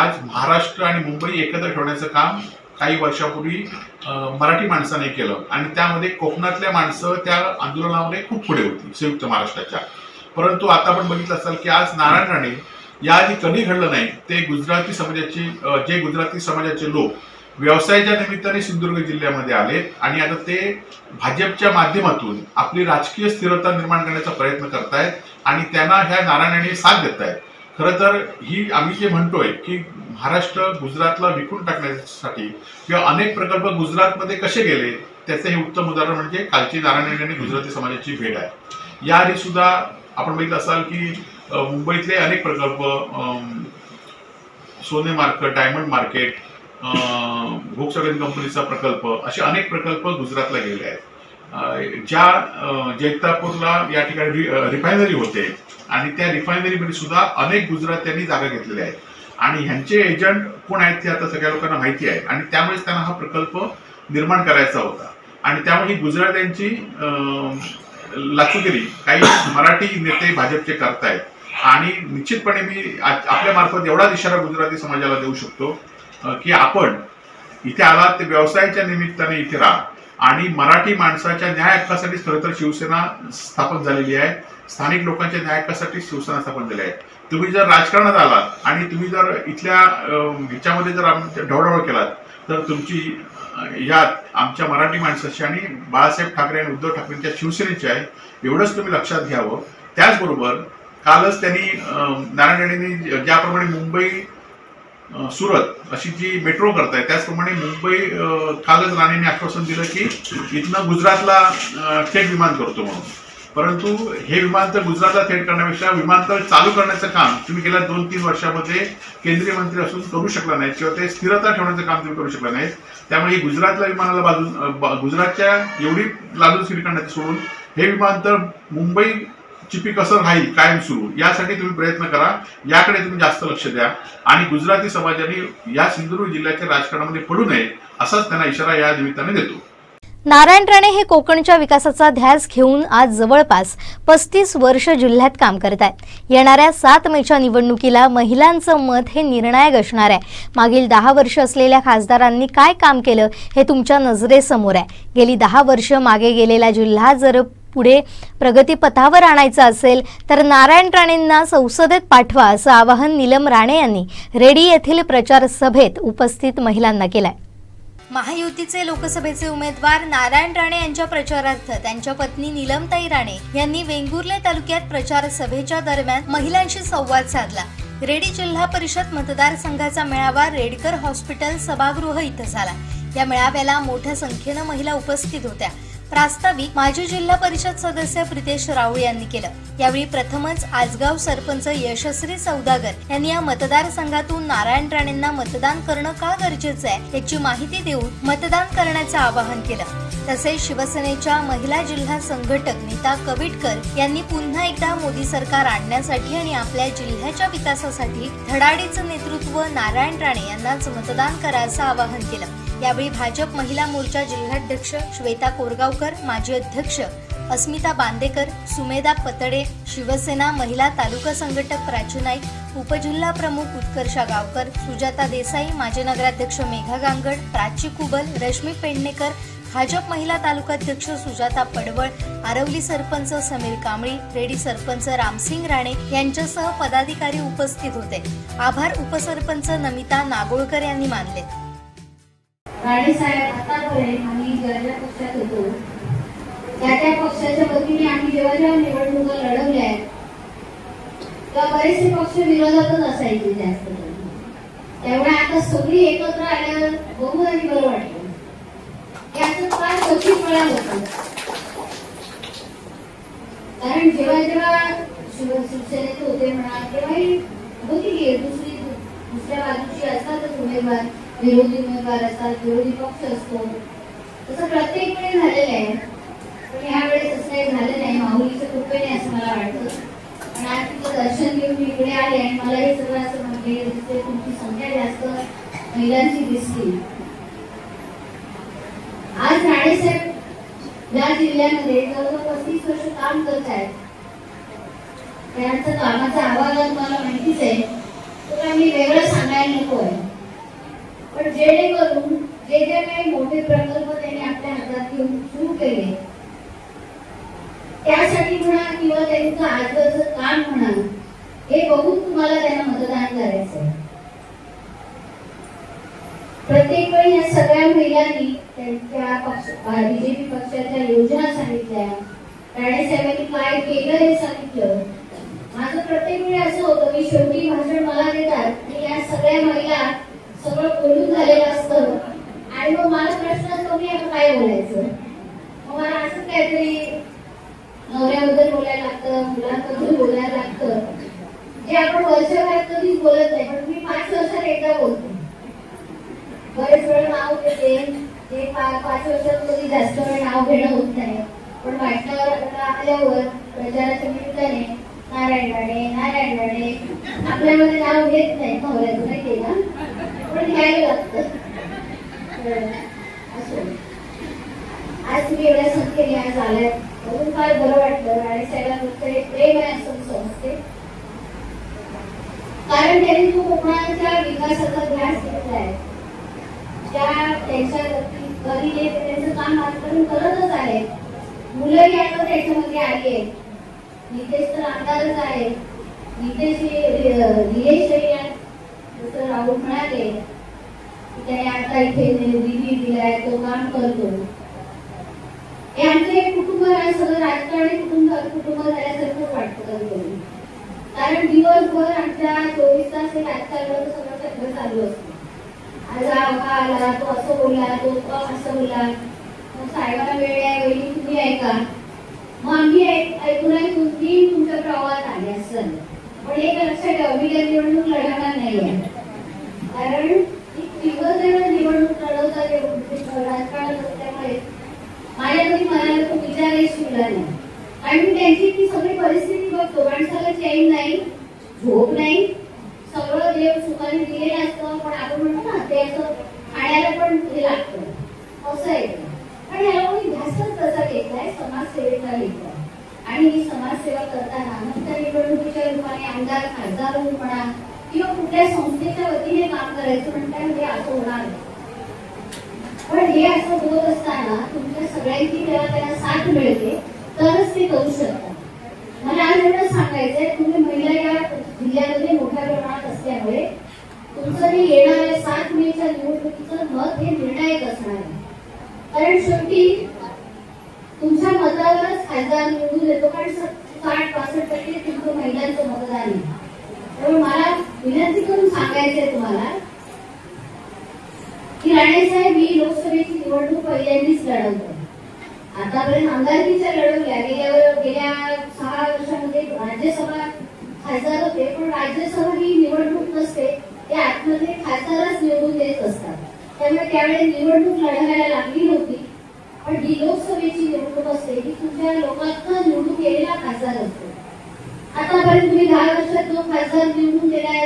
आज महाराष्ट्र आणि मुंबई एकत्र ठेवण्याचं काम काही वर्षापूर्वी मराठी माणसाने केलं आणि त्यामध्ये कोकणातल्या माणसं त्या आंदोलनामध्ये खूप पुढे होती संयुक्त महाराष्ट्राच्या. परंतु आता आपण बघितलं असाल की आज नारायण राणे याआधी कधी घडलं नाही ते गुजराती समाजाचे लोक व्यवसायाच्या निमित्ताने सिंधुदुर्ग जिल्ह्यामध्ये आले आणि आता ते भाजपच्या माध्यमातून आपली राजकीय स्थिरता निर्माण करण्याचा प्रयत्न करतायत आणि त्यांना ह्या नारायण राणे साथ देत आहेत. खरं तर ही आम्ही जे म्हणतोय की महाराष्ट्र गुजरातला विकून टाकण्यासाठी किंवा अनेक प्रकल्प गुजरातमध्ये कसे गेले त्याचे हे उत्तम उदाहरण म्हणजे कालची नारायण राणे आणि गुजराती समाजाची भेट आहे. याआधी सुद्धा आपण बघितलं असाल की मुंबईतले अनेक प्रकल्प, सोने मार्केट, डायमंड मार्केट, व्होक्सवॅगन कंपनीचा प्रकल्प, असे अनेक प्रकल्प गुजरातला गेले आहेत. ज्या जैतापूरला या ठिकाणी रिफायनरी होते आणि त्या रिफायनरीमध्ये सुद्धा अनेक गुजरात्यांनी जागा घेतलेल्या आहेत आणि ह्यांचे एजंट कोण आहेत ते आता सगळ्या लोकांना माहिती आहे आणि त्यामुळेच त्यांना हा प्रकल्प निर्माण करायचा होता आणि त्यामुळे ही गुजरात्यांची लाचुगिरी काही मराठी नेते भाजपचे करतायत आणि निश्चितपणे मी आपल्या मार्फत एवढाच इशारा गुजराती समाजाला देऊ शकतो की आपण इथे आलात ते व्यवसायाच्या निमित्ताने इथे राहा आणि मराठी माणसाच्या न्याय हक्कासाठी खरं तर शिवसेना स्थापन झालेली आहे. स्थानिक लोकांच्या न्याय हक्कासाठी शिवसेना स्थापन झाली आहे. तुम्ही जर राजकारणात आलात आणि तुम्ही जर इथल्या ह्याच्यामध्ये जर ढवळाढवळ केलात तर तुमची यात आमच्या मराठी माणसाची आणि बाळासाहेब ठाकरे आणि उद्धव ठाकरेंच्या शिवसेनेची आहे एवढंच तुम्ही लक्षात घ्यावं. त्याचबरोबर कालच त्यांनी नारायण राणेंनी ज्याप्रमाणे मुंबई सुरत अशी जी मेट्रो करताय त्याचप्रमाणे मुंबई कालच राणेंनी आश्वासन दिलं की इथनं गुजरातला थेट विमान करतो म्हणून. परंतु हे विमानतळ गुजरातला थेट करण्यापेक्षा विमानतळ चालू करण्याचं काम तुम्ही गेल्या 2-3 वर्षामध्ये केंद्रीय मंत्री असून करू शकला नाहीत किंवा ते स्थिरता ठेवण्याचं काम तुम्ही करू शकला नाहीत. त्यामुळे गुजरातला विमानाला गुजरातच्या एवढी लालूचगिरी करण्याचं सोडून हे विमानतळ मुंबई चिपी कसं राहील कायम सुरू यासाठी तुम्ही प्रयत्न करा. याकडे तुम्ही जास्त लक्ष द्या आणि गुजराती समाजाने या सिंधुदुर्ग जिल्ह्याच्या राजकारणामध्ये पडू नये असाच त्यांना इशारा या निमित्ताने देतो. नारायण राणे हे कोकणच्या विकासाचा ध्यास घेऊन आज जवळपास 35 वर्ष जिल्ह्यात काम करत आहेत. येणाऱ्या 7 मेच्या निवडणुकीला महिलांचं मत हे निर्णायक असणार आहे. मागील 10 वर्ष असलेल्या खासदारांनी काय काम केलं हे तुमच्या नजरेसमोर आहे. गेली 10 वर्ष मागे गेलेला जिल्हा जर पुढे प्रगतीपथावर आणायचं असेल तर नारायण राणेंना संसदेत पाठवा असं आवाहन नीलम राणे यांनी रेडी येथील प्रचार सभेत उपस्थित महिलांना केलंय. महायुतीचे लोकसभेचे उमेदवार नारायण राणे यांच्या प्रचारार्थ त्यांच्या पत्नी नीलमताई राणे यांनी वेंगुर्ले तालुक्यात प्रचार सभेच्या दरम्यान महिलांशी संवाद साधला। रेडी जिल्हा परिषद मतदारसंघाचा मेळावा रेडकर हॉस्पिटल सभागृह इथं झाला। या मेळाव्याला मोठ्या संख्येनं महिला उपस्थित होत्या। प्रास्ताविक माजी जिल्हा परिषद सदस्य प्रितेश राऊळ यांनी केलं। यावेळी प्रथमच आजगाव सरपंच यशस्वी सौदागर यांनी या मतदारसंघातून नारायण राणेंना मतदान करणं का गरजेचं आहे याची माहिती देऊन मतदान करण्याचं आवाहन केलं। तसेच शिवसेनेच्या महिला जिल्हा संघटक नीता कविटकर यांनी पुन्हा एकदा मोदी सरकार आणण्यासाठी आणि आपल्या जिल्ह्याच्या विकासासाठी धडाडीचं नेतृत्व नारायण राणे यांनाच मतदान करायचं आवाहन केलं। यावेळी भाजप महिला मोर्चा जिल्हाध्यक्ष श्वेता कोरगावकर, माजी अध्यक्ष अस्मिता बांदेकर, सुमेधा पतडे, शिवसेना महिला तालुका संघटक प्राची नाईक, उपजिल्हा प्रमुख उत्कर्षा गावकर, सुजाता देसाई, माजी नगराध्यक्ष मेघा गांगड, प्राची कुबल, रश्मी पेडणेकर, भाजप महिला तालुकाध्यक्ष सुजाता पडवळ, आरवली सरपंच समीर कांबळी, रेडी सरपंच रामसिंग राणे यांच्यासह पदाधिकारी उपस्थित होते। आभार उपसरपंच नमिता नागोळकर यांनी मानले। राणे साहेब आतापर्यंत आम्ही ज्या पक्षात होतो त्या पक्षाच्या वतीने आम्ही जेव्हा निवडणुका लढवल्या आहेत तेव्हा बरेचसे पक्ष विरोधातच असायचे जास्त करून। त्यामुळे आता सगळी एकत्र आल्यावर बघून आणि बरं वाटलं की असं फार क्वचित वेळा होतं। कारण जेव्हा शिवसेनेत होते म्हणा तेव्हाही होती की दुसऱ्या बाजूची असतातच उमेदवार, विरोधी उमेदवार असतात, विरोधी पक्ष असतो, तसं प्रत्येक वेळी झालेलं आहे। पण यावेळेस असं काही झालं नाही, माऊलीच्या कृपेने असं मला वाटतं। आणि आज तिचं दर्शन घेऊन मी इकडे आले आणि मला हे सगळं असं म्हणजे दिसते तुमची संख्या जास्त महिलांची दिसली। आज राणे साहेब या जिल्ह्यामध्ये जवळजवळ 35 वर्ष काम करत आहेत। त्यांचा कामाचा आवाज मला माहितीच आहे, तर मी वेगळं सांगायला नको आहे। पण जेणेकरून जे काही मोठे प्रकल्प त्यांनी आपल्या हातात घेऊन सुरू केले त्यासाठी म्हणा किंवा त्यांचं आजचं काम म्हणा हे बघून तुम्हाला त्यांना मतदान करायचं आहे। प्रत्येक वेळी या सगळ्या महिलांनी त्यांच्या बीजेपी पक्षाच्या योजना सांगितल्या, राणे साहेबांनी काय केलं हे सांगितलं। माझं प्रत्येक वेळी असं होतं की शेवटी भाषण मला देतात आणि या सगळ्या महिला सगळं बोलून झालेलं असतं आणि मग मला प्रश्न असतो की आता काय बोलायचं। मग मला असं काहीतरी नवऱ्याबद्दल बोलायला लागतं, मुलांबद्दल बोलायला लागतं, जे आपण वर्षभरात कधीच बोलत नाही, पण मी 5 वर्षात एकदा बोलते। बरेच वेळ नाव घेते, ते 5 वर्षात कधी जास्त वेळ नाव घेणं होत नाही, पण वाटण्यावर आल्यावर प्रचाराच्या निमित्ताने नारायण राणे आपल्यामध्ये नाव घेत नाही नवऱ्याचं, माहितीये का, पण घ्यायला लागतं। आज तुम्ही एवढ्या संख्येने आज आल्यात म्हणून फार बरं वाटलं। राणे साहेबांबद्दल प्रेम आहे असं समजते, कारण त्यांनी जो कोकणाच्या विकासाचा ध्यास घेतला आहे त्यांच्या गतीने त्यांचं काम आजपर्यंत करतच आहे। मुलंही आता त्याच्यामध्ये आली आहेत, नितेश तर आमदारच आहे, निलेश जसं राहुल म्हणाले त्याने आता इथे निधी दिलाय, तो काम करतो। हे आमचं एक कुटुंब आहे, सगळं राजकारणी कुटुंब झाल्यासारखं वाटतं कधी, कारण दिवसभर आमच्या 24 तास हे राजकारणाचं सगळं चक्र चालू असतं। आज हा आला, तो असं बोलला, तो असं बोलला, मग साहेबांना वेळ आहे, वहिनी तुम्ही ऐका, मग आम्ही ऐकून तुम्ही तुमच्या प्रवाहात आले असं। पण एक लक्षात ठेवा, मी काही निवडणूक लढवणार नाहीये, कारण निवडणूक लढवतात राजकारण असल्यामुळे माझ्या कधी मनाला तो विचारही शिवला नाही। आणि मी त्यांची ती सगळी परिस्थिती बघतो, माणसाला चैन नाही, झोप नाही, सगळं देव सुखाने दिलेलं असतं, पण आपण म्हणतो ना ते असं खाण्याला पण हे लागतं असं आहे। पण याला कोणी ध्यासच तसा घेतलाय, समाजसेवेचा घेतलाय। आणि ही समाजसेवा करताना नंतर निवडणुकीच्या रूपाने आमदार खासदार होऊन म्हणा किंवा कुठल्या संस्थेच्या वतीने काम करायचं म्हणतात हे असं होणार नाही। पण हे असं होत असताना तुमच्या सगळ्यांची जेव्हा त्यांना साथ मिळते तरच ते करू शकतात। मला आज एवढं सांगायचंय, तुम्ही महिला या जिल्ह्यामध्ये मोठ्या प्रमाणात असल्यामुळे तुमचं जे येणाऱ्या 7 मेच्या निवडणुकीचं मत हे निर्णायक असणार आहे. कारण शेवटी तुमच्या मतावरच खासदार निवडून येतो, कारण 60-65% तुमचं महिलांचं मतदान आहे. त्यामुळे मला विनंती करून सांगायचंय तुम्हाला की राणेसाहेब ही लोकसभेची निवडणूक पहिल्यांदाच लढवतोय. आतापर्यंत आमदारकीच्या लढवल्या, गेल्या 6 वर्षांमध्ये राज्यसभा खासदार होते, पण राज्यसभा ही निवडणूक नसते, ते आतमध्ये खासदारच निवडून देत असतात. त्यामुळे त्यावेळी निवडणूक लढवायला लागली नव्हती. पण ही लोकसभेची निवडणूक असते ही तुमच्या लोकांना निवडून गेलेला खासदार असतो. आतापर्यंत तुम्ही 10 वर्षात जो खासदार निवडून गेलाय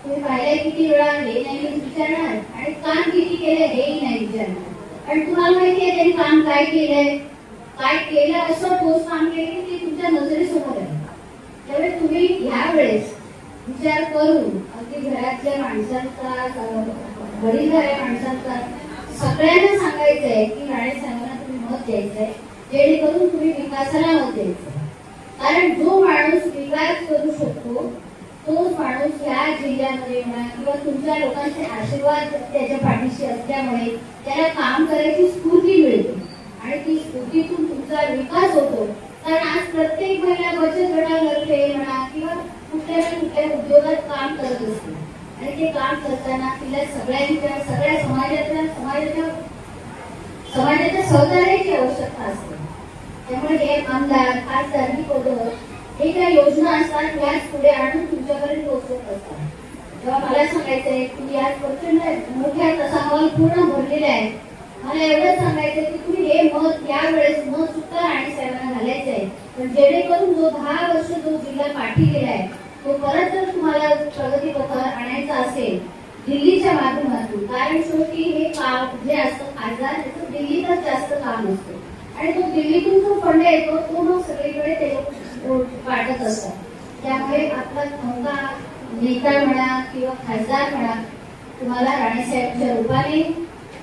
तुम्ही पाहिलाय किती वेळा, हे नाही विचारणार, आणि काम किती केलंय हेही नाही विचारणार. आणि तुम्हाला माहिती आहे त्यांनी काम काय केलंय, काय केलं, असं ठोस काम केलं की तुमच्या नजरेसमोर आहे. त्यामुळे तुम्ही यावेळेस विचार करून अगदी घरातल्या माणसांचा, वडीलधाऱ्या माणसांचा सगळ्यांना सांगायचंय की राणेसाहेबांना तुम्ही मत द्यायचंय, जेणेकरून तुम्ही विकासाला मत द्यायचंय. कारण जो माणूस विकास करू शकतो तोच माणूस या जिल्ह्यामध्ये म्हणा किंवा तुमच्या लोकांचे आशीर्वाद त्याच्या पाठीशी असल्यामुळे त्याला काम करायची स्फूर्ती मिळते आणि ती स्फूर्तीतून तुमचा विकास होतो. कारण आज प्रत्येक महिला बचत गटातर्फे म्हणा किंवा कुठल्या ना कुठल्या उद्योगात काम करत असते आणि ते काम करताना तिला सगळ्या समाजाच्या सहकार्याची आवश्यकता असते. त्यामुळे हे आमदार, खासदार ही पदं हे ज्या योजना असतात त्याच पुढे आणून तुमच्यापर्यंत पोहोचत असतात. तेव्हा मला सांगायचंय की आज प्रचंड मोठ्या प्रसंगावर पूर्ण भरलेले आहे. मला एवढंच सांगायचंय की तुम्ही हे मत यावेळेस न चुकता राणेसाहेबांना घालायचं आहे. पण जेणेकरून जो 10 वर्ष जो जिल्हा पाठी गेलाय तो परत जर तुम्हाला प्रगती पथावर आणायचा असेल दिल्लीच्या माध्यमातून, कारण शेवटी हे काम जे असतं खासदार त्याचं दिल्लीतच जास्त काम असतं आणि तो दिल्लीतून जो फंड येतो तो मग सगळीकडे ते वाटत असतात. त्यामुळे आपला नौका नेता म्हणा किंवा खासदार म्हणा तुम्हाला राणेसाहेबच्या रूपाने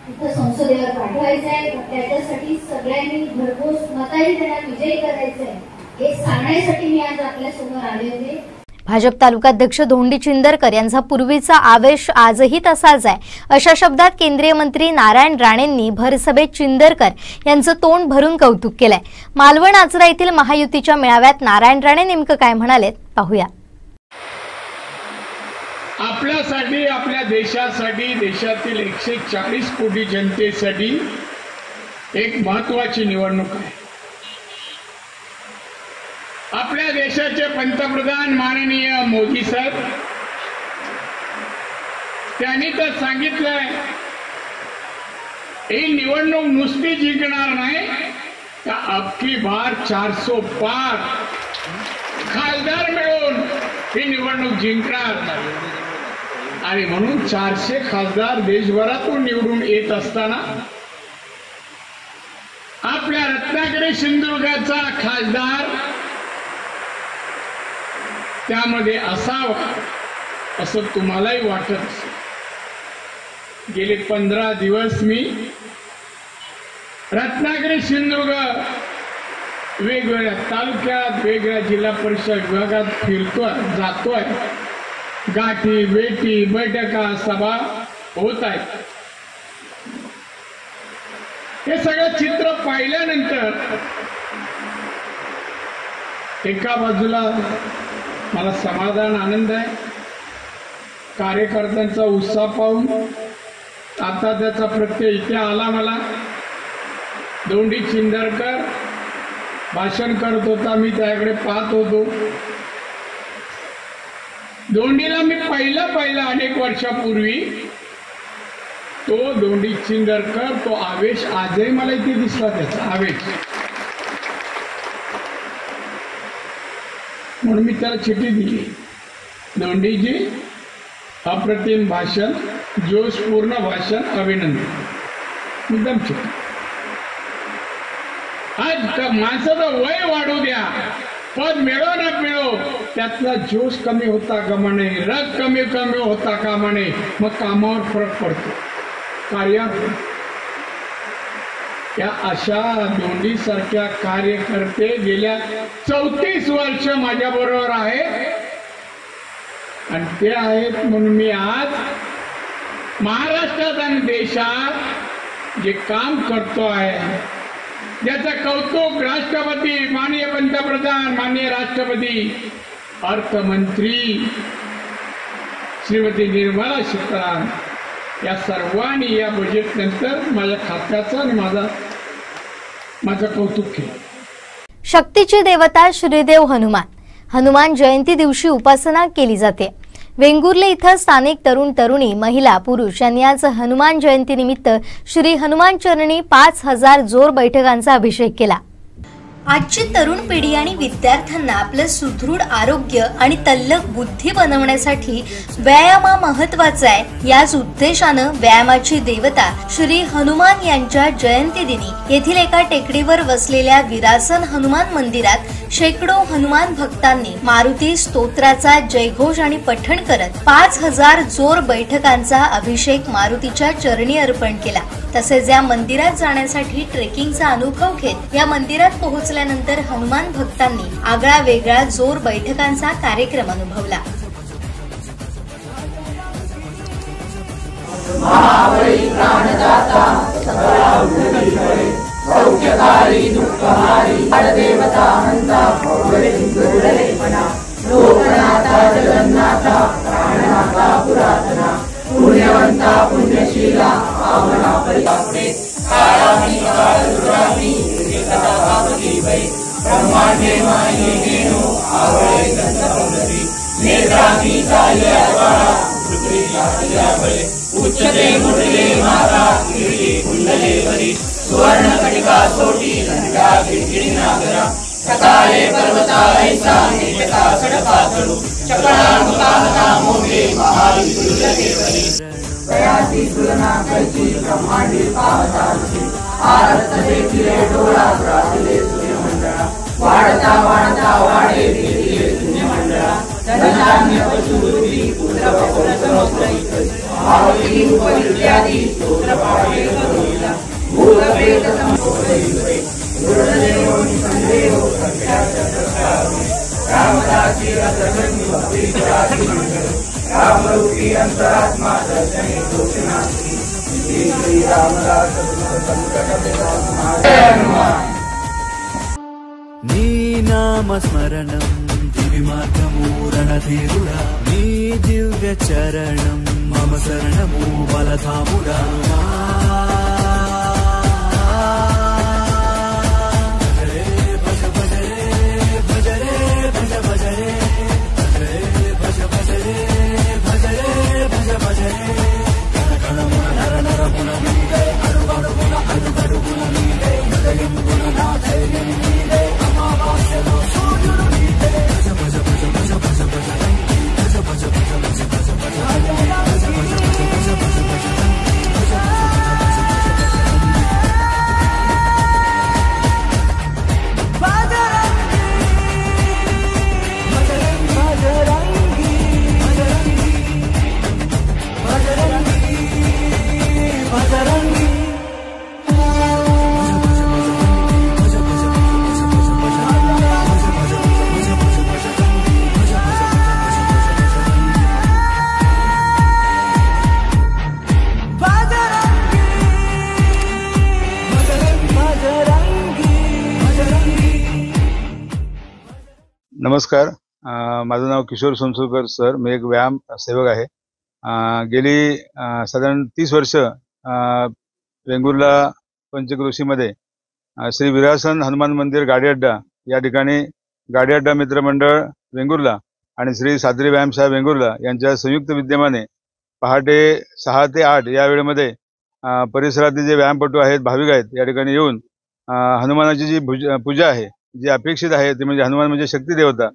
इथं संसदेवर पाठवायचं आहे. त्याच्यासाठी सगळ्यांनी भरघोस मताने त्यांना विजयी करायचं आहे हे सांगण्यासाठी मी आज आपल्या समोर आले होते. भाजप तालुकाध्यक्ष धोंडी चिंदरकर यांचा पूर्वीचा आवेश आजही तसाच आहे, अशा शब्दात केंद्रीय मंत्री नारायण राणेंनी भरसभेत चिंदरकर यांचं तोंड भरून कौतुक केलंय. मालवण आचरा येथील महायुतीच्या मेळाव्यात नारायण राणे नेमकं काय म्हणालेत पाहूया. आपल्यासाठी, आपल्या देशासाठी, देशातील 140 कोटी जनतेसाठी एक महत्वाची निवडणूक आहे. आपल्या देशाचे पंतप्रधान माननीय मोदी साहेब त्यांनी तर सांगितलंय ही निवडणूक नुसती जिंकणार नाही तर अबकी बार 400 पार खासदार मिळून ही निवडणूक जिंकणार. आणि म्हणून 400 खासदार देशभरातून निवडून येत असताना आपल्या रत्नागिरी सिंधुदुर्गाचा खासदार त्यामध्ये असावा असं तुम्हालाही वाटत असेल. गेले 15 दिवस मी रत्नागिरी सिंधुदुर्ग वेगवेगळ्या तालुक्यात, वेगवेगळ्या जिल्हा परिषद विभागात फिरतोय, जातोय. गाठी भेटी, बैठका, सभा होत आहेत. हे सगळं चित्र पाहिल्यानंतर एका बाजूला मला समाधान, आनंद आहे. कार्यकर्त्यांचा उत्साह पाहून आता त्याचा प्रत्यय इथे आला. मला धोंडी चिंदरकर भाषण करत होता, मी त्याकडे पाहत होतो. धोंडीला मी पाहिलं अनेक वर्षापूर्वी. तो धोंडी चिंदरकर, तो आवेश आजही मला इथे दिसला, त्याचा आवेश. म्हणून मी त्याला चिठ्ठी दिली, धोंडीजी अप्रतिम भाषण, जोशपूर्ण भाषण, अभिनंदन. एकदम चिठ्ठी. आज माणसाचं वय वाढू द्या, पद मिळो ना मिळो, त्यातला जोश कमी होता कामा नये, रग कमी होता कामा नये. मग कामावर फरक पडतो, कार्यात. या अशा धोंडी सारख्या कार्यकर्ते गेल्या 34 वर्ष माझ्या बरोबर आहेत आणि ते आहेत म्हणून मी आज महाराष्ट्रात आणि देशात जे काम करतो आहे ज्याचं कौतुक राष्ट्रपती, माननीय पंतप्रधान, माननीय राष्ट्रपती, अर्थमंत्री श्रीमती निर्मला सीतारामन या सर्वांनी या बजेट नंतर माझ्या खात्याचं आणि माझं कौतुक केलं. शक्तीची देवता श्रीदेव हनुमान जयंती दिवशी उपासना केली जाते. वेंगुर्ले इथं स्थानिक तरुण तरुणी, महिला, पुरुष यांनी आज हनुमान जयंती निमित्त श्री हनुमान चरणी 5000 जोर बैठकांचा अभिषेक केला. आजची तरुण पिढी आणि विद्यार्थ्यांना आपलं सुदृढ आरोग्य आणि तल्लख बुद्धी बनवण्यासाठी व्यायाम महत्वाचा आहे. याच उद्देशानं व्यायामाची देवता श्री हनुमान यांच्या जयंती दिनी येथील एका टेकडीवर वसलेल्या विरासन हनुमान मंदिरात शेकडो हनुमान भक्तांनी मारुती स्तोत्राचा जयघोष आणि पठण करत 5000 जोर बैठकांचा अभिषेक मारुतीच्या चरणी अर्पण केला. तसेच या मंदिरात जाण्यासाठी ट्रेकिंगचा अनुभव घेत या मंदिरात पोहोचल्यानंतर हनुमान भक्तांनी आगळा वेगळा जोर बैठकांचा कार्यक्रम अनुभवला. पुण्यवंता पुण्यशीला पावना परिपापुणे काळामणी काळुरामी एकतापावती वै ब्रह्मांडे मायेनो आवळे गंधवलरी नेत्रांनी चालल्या वाळा पृथ्वी लाटल्या बळे उच्चते मुडले माता गिरी कुंडले वरी सुवर्ण कटिका सोटी लंडा गिरगिरी नागरा सकाळे पर्वता ऐसा नेटका सडपातळू चक्रामुखा मोगे महाविपुलगे वरी प्रयासी तुलना कैची ब्रह्मांडी पावताची आरत देखिले डोळा रातले सूर्यमंडळा वाढता वाढे देखिले शून्यमंडळा धनधान्य पशुवृत्ती पुत्र पौर समुद्र भावती उपविद्यादी स्तोत्र पाठे करुणा भूतप्रेत संभोगयुते गुरुदेव संदेव रामदासी रसगंधि भक्ति राशि रामरूपी अंतरात्मा दर्शने घोषणासी श्री रामदास संकट हनुमान नी नाम स्मरणं दिव्यमार्गमूरणधीरुडा नी दिव्य चरणं मम शरणमु बलधामुडा नमस्कार, माझं नाव किशोर सोनसुरकर सर. मी एक व्यायाम सेवक आहे. गेली साधारण 30 वर्ष वेंगुर्ला पंचक्रोशीमध्ये श्री विरासन हनुमान मंदिर गाडी अड्डा या ठिकाणी गाडी अड्डा मित्र मंडळ वेंगुर्ला आणि श्री सादरी व्यायामशाळा वेंगुर्ला यांच्या संयुक्त विद्यमाने पहाटे 6 ते 8 या वेळेमध्ये परिसरातील जे व्यायामपटू आहेत, भाविक आहेत, या ठिकाणी येऊन हनुमानाची जी पूजा आहे, जी अपेक्षित आहे ती म्हणजे हनुमान म्हणजे शक्ती देवता,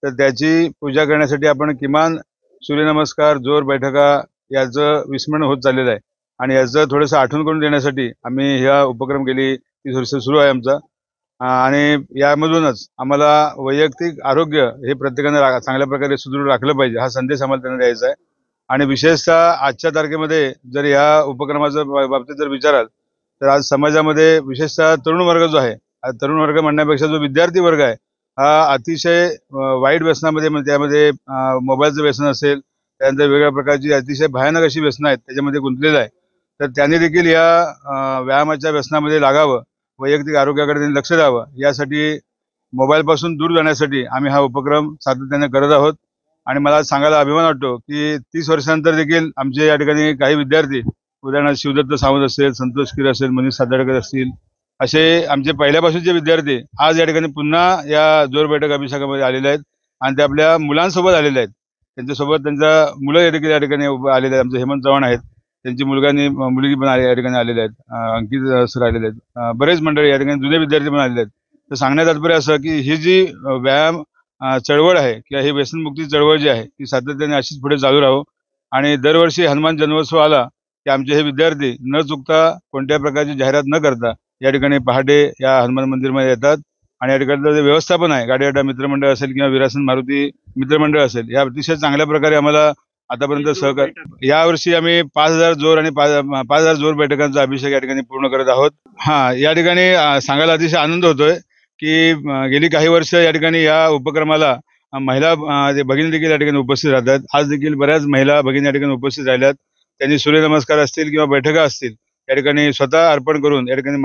तर त्याची पूजा करण्यासाठी आपण किमान सूर्यनमस्कार, जोर बैठका याचं विस्मरण होत चाललेलं आहे. आणि याचं थोडंसं आठवण करून देण्यासाठी आम्ही हा उपक्रम गेली 30 वर्ष सुरू आहे आमचा. आणि यामधूनच आम्हाला वैयक्तिक आरोग्य हे प्रत्येकाने चांगल्या प्रकारे सुदृढ राखलं पाहिजे, हा संदेश आम्हाला त्यांना द्यायचा आहे. आणि विशेषतः आजच्या तारखेमध्ये जर या उपक्रमाच्या बाबतीत जर विचाराल तर आज समाजामध्ये विशेषतः तरुण वर्ग जो आहे, तरुण वर्ग म्हणण्यापेक्षा जो विद्यार्थी वर्ग आहे हा अतिशय वाईट व्यसनामध्ये, त्यामध्ये मोबाईलचं व्यसन असेल, त्यानंतर वेगवेगळ्या प्रकारची अतिशय भयानक अशी व्यसनं आहेत त्याच्यामध्ये गुंतलेलं आहे. तर त्यांनी देखील या व्यायामाच्या व्यसनामध्ये लागावं, वैयक्तिक आरोग्याकडे त्यांनी लक्ष द्यावं, यासाठी मोबाईलपासून दूर जाण्यासाठी आम्ही हा उपक्रम सातत्याने करत आहोत. आणि मला सांगायला अभिमान वाटतो की 30 वर्षानंतर देखील आमचे या ठिकाणी काही विद्यार्थी, उदाहरणार्थ शिवदत्त सावंत असेल, संतोष खीर असेल, मनीष सादडकर असतील, असे आमचे पहिल्यापासूनचे विद्यार्थी आज या ठिकाणी पुन्हा या जोर बैठक अभिषेकामध्ये आलेले आहेत आणि ते आपल्या मुलांसोबत आलेले आहेत. त्यांच्यासोबत त्यांच्या मुलं देखील या ठिकाणी आलेले आहेत. आमचे हेमंत चव्हाण आहेत, त्यांची मुलगी पण या ठिकाणी आलेले आहेत, अंकित सर आलेले आहेत, बरेच मंडळी या ठिकाणी जुने विद्यार्थी पण आलेले आहेत. तर सांगण्यात तात्पर्य असं की ही जी व्यायाम चळवळ आहे किंवा ही व्यसनमुक्ती चळवळ जी आहे ती सातत्याने अशीच पुढे चालू राहू. आणि दरवर्षी हनुमान जन्मोत्सव आला की आमचे हे विद्यार्थी न चुकता कोणत्या प्रकारची जाहिरात न करता या ठिकाणी पहाटे या हनुमान मंदिरमध्ये येतात. आणि या ठिकाणचं जे व्यवस्थापन आहे, गाडीवाटा मित्रमंडळ असेल किंवा विरासन मारुती मित्रमंडळ असेल, या अतिशय चांगल्या प्रकारे आम्हाला आतापर्यंत सहकार्य. यावर्षी आम्ही 5000 जोर आणि 5000 जोर बैठकांचा अभिषेक या ठिकाणी पूर्ण करत आहोत. या ठिकाणी सांगायला अतिशय आनंद होतोय की गेली काही वर्ष या ठिकाणी या उपक्रमाला महिला भगिनी देखील या ठिकाणी उपस्थित राहतात. आज देखील बऱ्याच महिला भगिनी या ठिकाणी उपस्थित राहिल्यात. त्यांनी सूर्यनमस्कार असतील किंवा बैठका असतील या ठिकाणी स्वतः अर्पण करून या ठिकाणी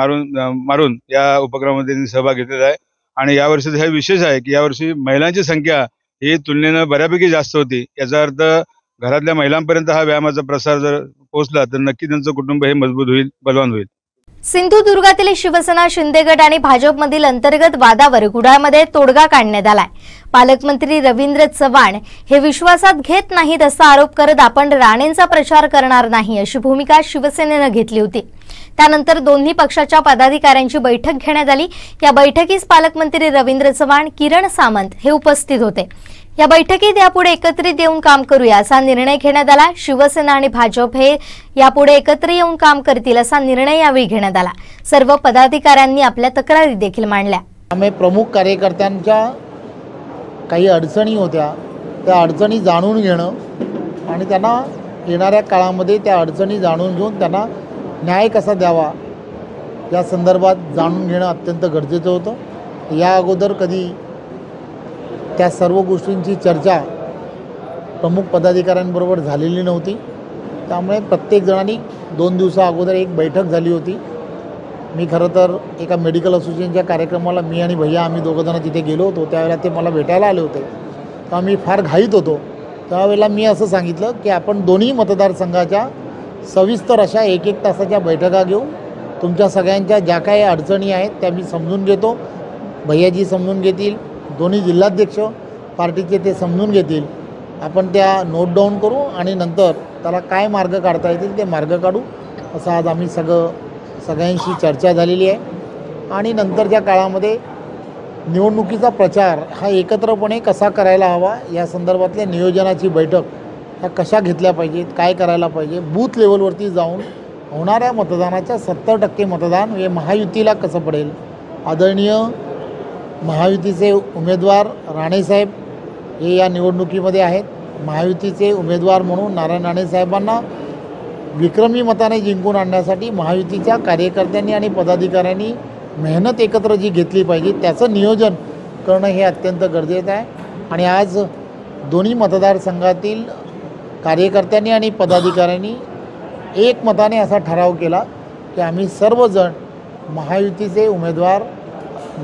मारून या उपक्रमामध्ये त्यांनी सहभाग घेतलेला आहे. आणि यावर्षी हे विशेष आहे की यावर्षी महिलांची संख्या ही तुलनेनं बऱ्यापैकी जास्त होती. याचा अर्थ घरातल्या महिलांपर्यंत हा व्यायामाचा प्रसार जर पोहोचला तर नक्की त्यांचं कुटुंब हे मजबूत होईल, बलवान होईल. सिंधुदुर्गातील शिवसेना शिंदे गट आणि भाजपमधील अंतर्गत वादावर कुडाळमध्ये तोडगा काढण्यात आलाय. पालकमंत्री रवींद्र चव्हाण हे विश्वासात घेत नाहीत असा आरोप करत आपण राणेंचा प्रचार करणार नाही अशी भूमिका शिवसेनेनं घेतली होती. त्यानंतर दोन्ही पक्षाच्या पदाधिकाऱ्यांची बैठक घेण्यात आली. या बैठकीस पालकमंत्री रवींद्र चव्हाण, किरण सामंत हे उपस्थित होते. या बैठकीत यापुढे एकत्रित येऊन काम करूया असा निर्णय घेण्यात आला. शिवसेना आणि भाजप हे यापुढे एकत्र येऊन काम करतील असा निर्णय यावेळी घेण्यात आला. सर्व पदाधिकाऱ्यांनी आपल्या तक्रारी देखील मांडल्या. आम्ही प्रमुख कार्यकर्त्यांच्या काही अडचणी होत्या, त्या अडचणी जाणून घेणं आणि त्यांना येणाऱ्या काळामध्ये त्या अडचणी जाणून घेऊन त्यांना न्याय कसा द्यावा या संदर्भात जाणून घेणं अत्यंत गरजेचं होतं. या अगोदर कधी त्या सर्व गोष्टींची चर्चा प्रमुख पदाधिकाऱ्यांबरोबर झालेली नव्हती. त्यामुळे प्रत्येक जणांनी 2 दिवसा अगोदर एक बैठक झाली होती. मी खरं तर एका मेडिकल असोसिएशनच्या कार्यक्रमाला मी आणि भैया आम्ही दोघंजणं तिथे गेलो होतो. त्यावेळेला ते मला भेटायला आले होते, तेव्हा मी फार घाईत होतो. त्यावेळेला मी असं सांगितलं की आपण दोन्ही मतदारसंघाच्या सविस्तर अशा 1-1 तासाच्या बैठका घेऊ. तुमच्या सगळ्यांच्या ज्या काही अडचणी आहेत त्या मी समजून घेतो, भैयाजी समजून घेतील, दोन्ही जिल्हाध्यक्ष पार्टीचे ते समजून घेतील. आपण त्या नोट डाऊन करू आणि नंतर त्याला काय मार्ग काढता येतील ते मार्ग काढू असं आज आम्ही सगळ्यांशी चर्चा झालेली आहे. आणि नंतरच्या काळामध्ये निवडणुकीचा प्रचार हा एकत्रपणे कसा करायला हवा या संदर्भातल्या नियोजनाची बैठक ह्या कशा घेतल्या पाहिजेत, काय करायला पाहिजे, बूथ लेवलवरती जाऊन होणाऱ्या मतदानाच्या 70% मतदान हे महायुतीला कसं पडेल. आदरणीय महायुतीचे उमेदवार राणेसाहेब हे या निवडणुकीमध्ये आहेत. महायुतीचे उमेदवार म्हणून नारायण राणेसाहेबांना विक्रमी मताने जिंकून आणण्यासाठी महायुतीच्या कार्यकर्त्यांनी आणि पदाधिकाऱ्यांनी मेहनत एकत्र जी घेतली पाहिजे त्याचं नियोजन करणं हे अत्यंत गरजेचं आहे. आणि आज दोन्ही मतदारसंघातील कार्यकर्त्यांनी आणि पदाधिकाऱ्यांनी एकमताने असा ठराव केला की आम्ही सर्वजण महायुतीचे उमेदवार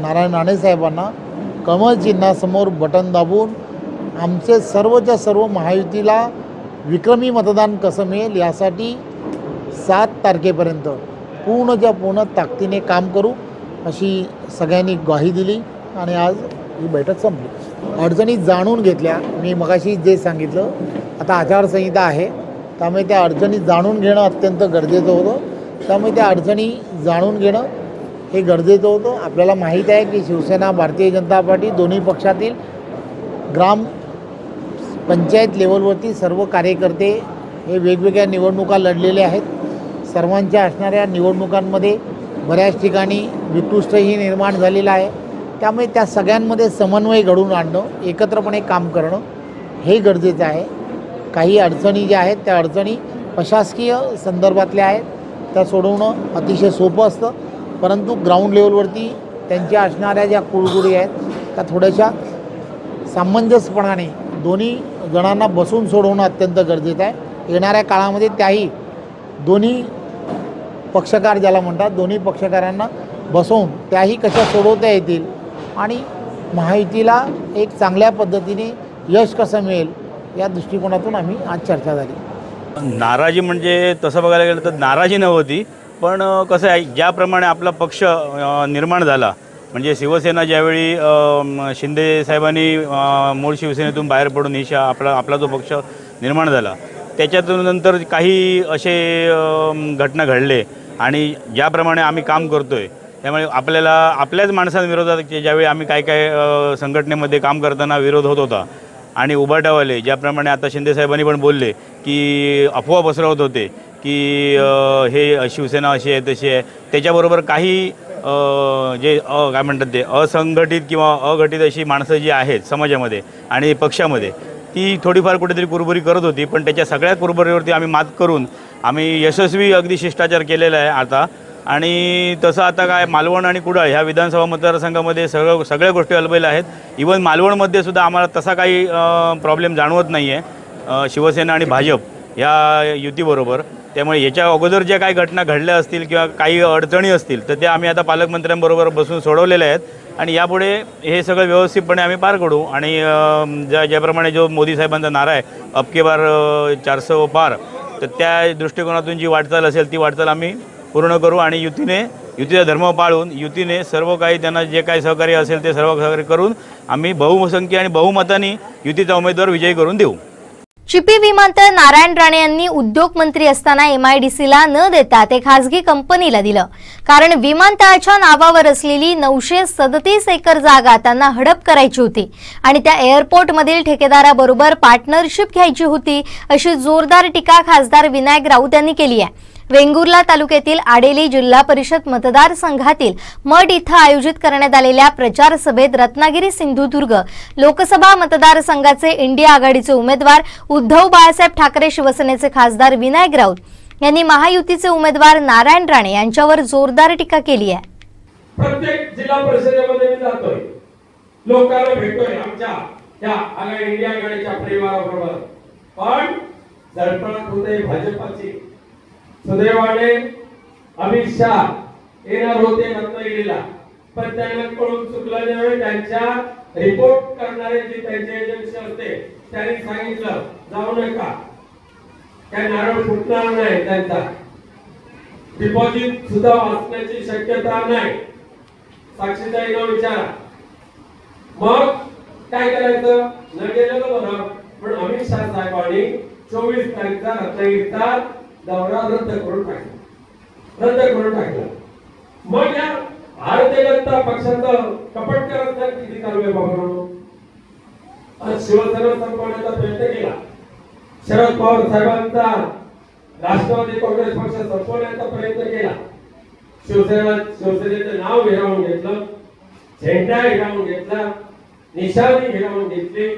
नारायण राणेसाहेबांना कमळ चिन्हासमोर बटन दाबून आमचे सर्वच्या सर्व महायुतीला विक्रमी मतदान कसं मिळेल यासाठी 7 तारखेपर्यंत पूर्णच्या पूर्ण ताकदीने काम करू अशी सगळ्यांनी ग्वाही दिली. आणि आज ही बैठक संपली. अडचणी जाणून घेतल्या. मी मगाशी जे सांगितलं, आता आचारसंहिता आहे त्यामुळे त्या अडचणी जाणून घेणं अत्यंत गरजेचं होतं. त्यामुळे त्या अडचणी जाणून घेणं हे गरजेचं होतं. आपल्याला माहीत आहे की शिवसेना, भारतीय जनता पार्टी दोन्ही पक्षातील पंचायत लेवलवरती सर्व कार्यकर्ते हे वेगवेगळ्या निवडणुका लढलेले आहेत. सर्वांच्या असणाऱ्या निवडणुकांमध्ये बऱ्याच ठिकाणी विकृष्टही निर्माण झालेला आहे. त्यामुळे त्या सगळ्यांमध्ये समन्वय घडवून आणणं, एकत्रपणे काम करणं हे गरजेचं आहे. काही अडचणी ज्या आहेत त्या अडचणी प्रशासकीय संदर्भातल्या आहेत, त्या सोडवणं अतिशय सोपं असतं. परंतु ग्राउंड लेवलवरती त्यांच्या असणाऱ्या ज्या कुळगुडी आहेत त्या थोड्याशा सामंजस्यपणाने दोन्ही जणांना बसून सोडवणं अत्यंत गरजेचं आहे. येणाऱ्या काळामध्ये त्याही दोन्ही पक्षकार ज्याला म्हणतात, दोन्ही पक्षकारांना बसवून त्याही कशा सोडवता येतील आणि महायुतीला एक चांगल्या पद्धतीने यश कसं मिळेल या दृष्टिकोनातून आम्ही आज चर्चा झाली. नाराजी म्हणजे तसं बघायला गेलं तर नाराजी नव्हती, पण कसं आहे, ज्याप्रमाणे आपला पक्ष निर्माण झाला, म्हणजे शिवसेना ज्यावेळी शिंदे साहेबांनी मूळ शिवसेनेतून बाहेर पडून ही आपला जो पक्ष निर्माण झाला, त्याच्यातून नंतर काही असे घटना घडले आणि ज्याप्रमाणे आम्ही काम करतो आहे त्यामुळे आपल्याला आपल्याच माणसांविरोधात ज्यावेळी आम्ही काय संघटनेमध्ये काम करताना विरोध होत होता आणि उभाटावाले ज्याप्रमाणे आता शिंदे साहेबांनी पण बोलले की अफवा पसरवत होते की हे शिवसेना अशी आहे तशी आहे, त्याच्याबरोबर काही जे काय म्हणतात ते असंघटित किंवा अघटित अशी माणसं जी आहेत समाजामध्ये आणि पक्षामध्ये, ती थोडीफार कुठेतरी कुरबुरी करत होती. पण त्याच्या सगळ्या कुरबुरीवरती आम्ही मात करून आम्ही यशस्वी अगदी शिष्टाचार केलेला आहे आता. आणि तसं आता काय मालवण आणि कुडाळ ह्या विधानसभा मतदारसंघामध्ये सगळ्या गोष्टी अलबेल आहेत. इवन मालवणमध्ये सुद्धा आम्हाला तसा काही प्रॉब्लेम जाणवत नाही आहे शिवसेना आणि भाजप ह्या युतीबरोबर. त्यामुळे याच्या अगोदर ज्या काही घटना घडल्या असतील किंवा काही अडचणी असतील तर त्या आम्ही आता पालकमंत्र्यांबरोबर बसून सोडवलेल्या आहेत आणि यापुढे हे सगळं व्यवस्थितपणे आम्ही पार करू. आणि ज्याप्रमाणे जो मोदी साहेबांचा नारा आहे अब की बार 400 पार, तर त्या दृष्टिकोनातून जी वाटचाल असेल ती वाटचाल आम्ही पूर्ण करू आणि युतीचा धर्म पाळून युतीने सर्व काही त्यांना जे काही सहकार्य असेल ते सर्व सहकार्य करून आम्ही बहुसंख्य आणि बहुमताने युतीचा उमेदवार विजयी करून देऊ. चिपी विमानतळ नारायण राणे यांनी उद्योग मंत्री असताना MIDCला न देता ते खासगी कंपनीला दिलं, कारण विमानतळाच्या नावावर असलेली 937 एकर जागा त्यांना हडप करायची होती आणि त्या एअरपोर्टमधील ठेकेदाराबरोबर पार्टनरशिप घ्यायची होती, अशी जोरदार टीका खासदार विनायक राऊत यांनी केली आहे. वेंगुर्ला तालुक्यातील आडेली जिल्हा परिषद मतदारसंघातील मठ इथं आयोजित करण्यात आलेल्या प्रचार सभेत रत्नागिरी सिंधुदुर्ग लोकसभा मतदारसंघाचे इंडिया आघाडीचे उमेदवार उद्धव बाळासाहेब ठाकरे शिवसेनेचे खासदार विनायक राऊत यांनी महायुतीचे उमेदवार नारायण राणे यांच्यावर जोरदार टीका केली आहे. प्रत्येक जिल्हा परिषदेमध्ये मी जातोय, लोकांना भेटतोय आमच्या या इंडिया आघाडीच्या परिवाराबरोबर, पण जळपणात होते भाजपाची. सुदैवाने अमित शाह येणार होते रत्नागिरीला, पण त्यांना कळून चुकल्यामुळे त्यांच्या रिपोर्ट करणारे जे त्यांचे एजन्सी असते त्यांनी सांगितलं जाऊ नका, काय नारळ फुटणार नाही, त्यांचा डिपॉझिट सुद्धा वाचण्याची शक्यता नाही, साक्षीदारीला विचारा. मग काय करायचं, न गेलं तर बरं, पण अमित शाह साहेबांनी 24 तारखेचा रत्नागिरीचा दौरा रद्द करून टाकला. मग या भारतीय जनता पक्षाचं कपट करत किती चालू आहे बाबा. आज शिवसेना संपवण्याचा प्रयत्न केला, शरद पवार साहेबांचा राष्ट्रवादी काँग्रेस पक्ष संपवण्याचा प्रयत्न केला, शिवसेनेचं नाव हिरावून घेतलं, झेंडा हिरावून घेतला, निशाणी हिरावून घेतली,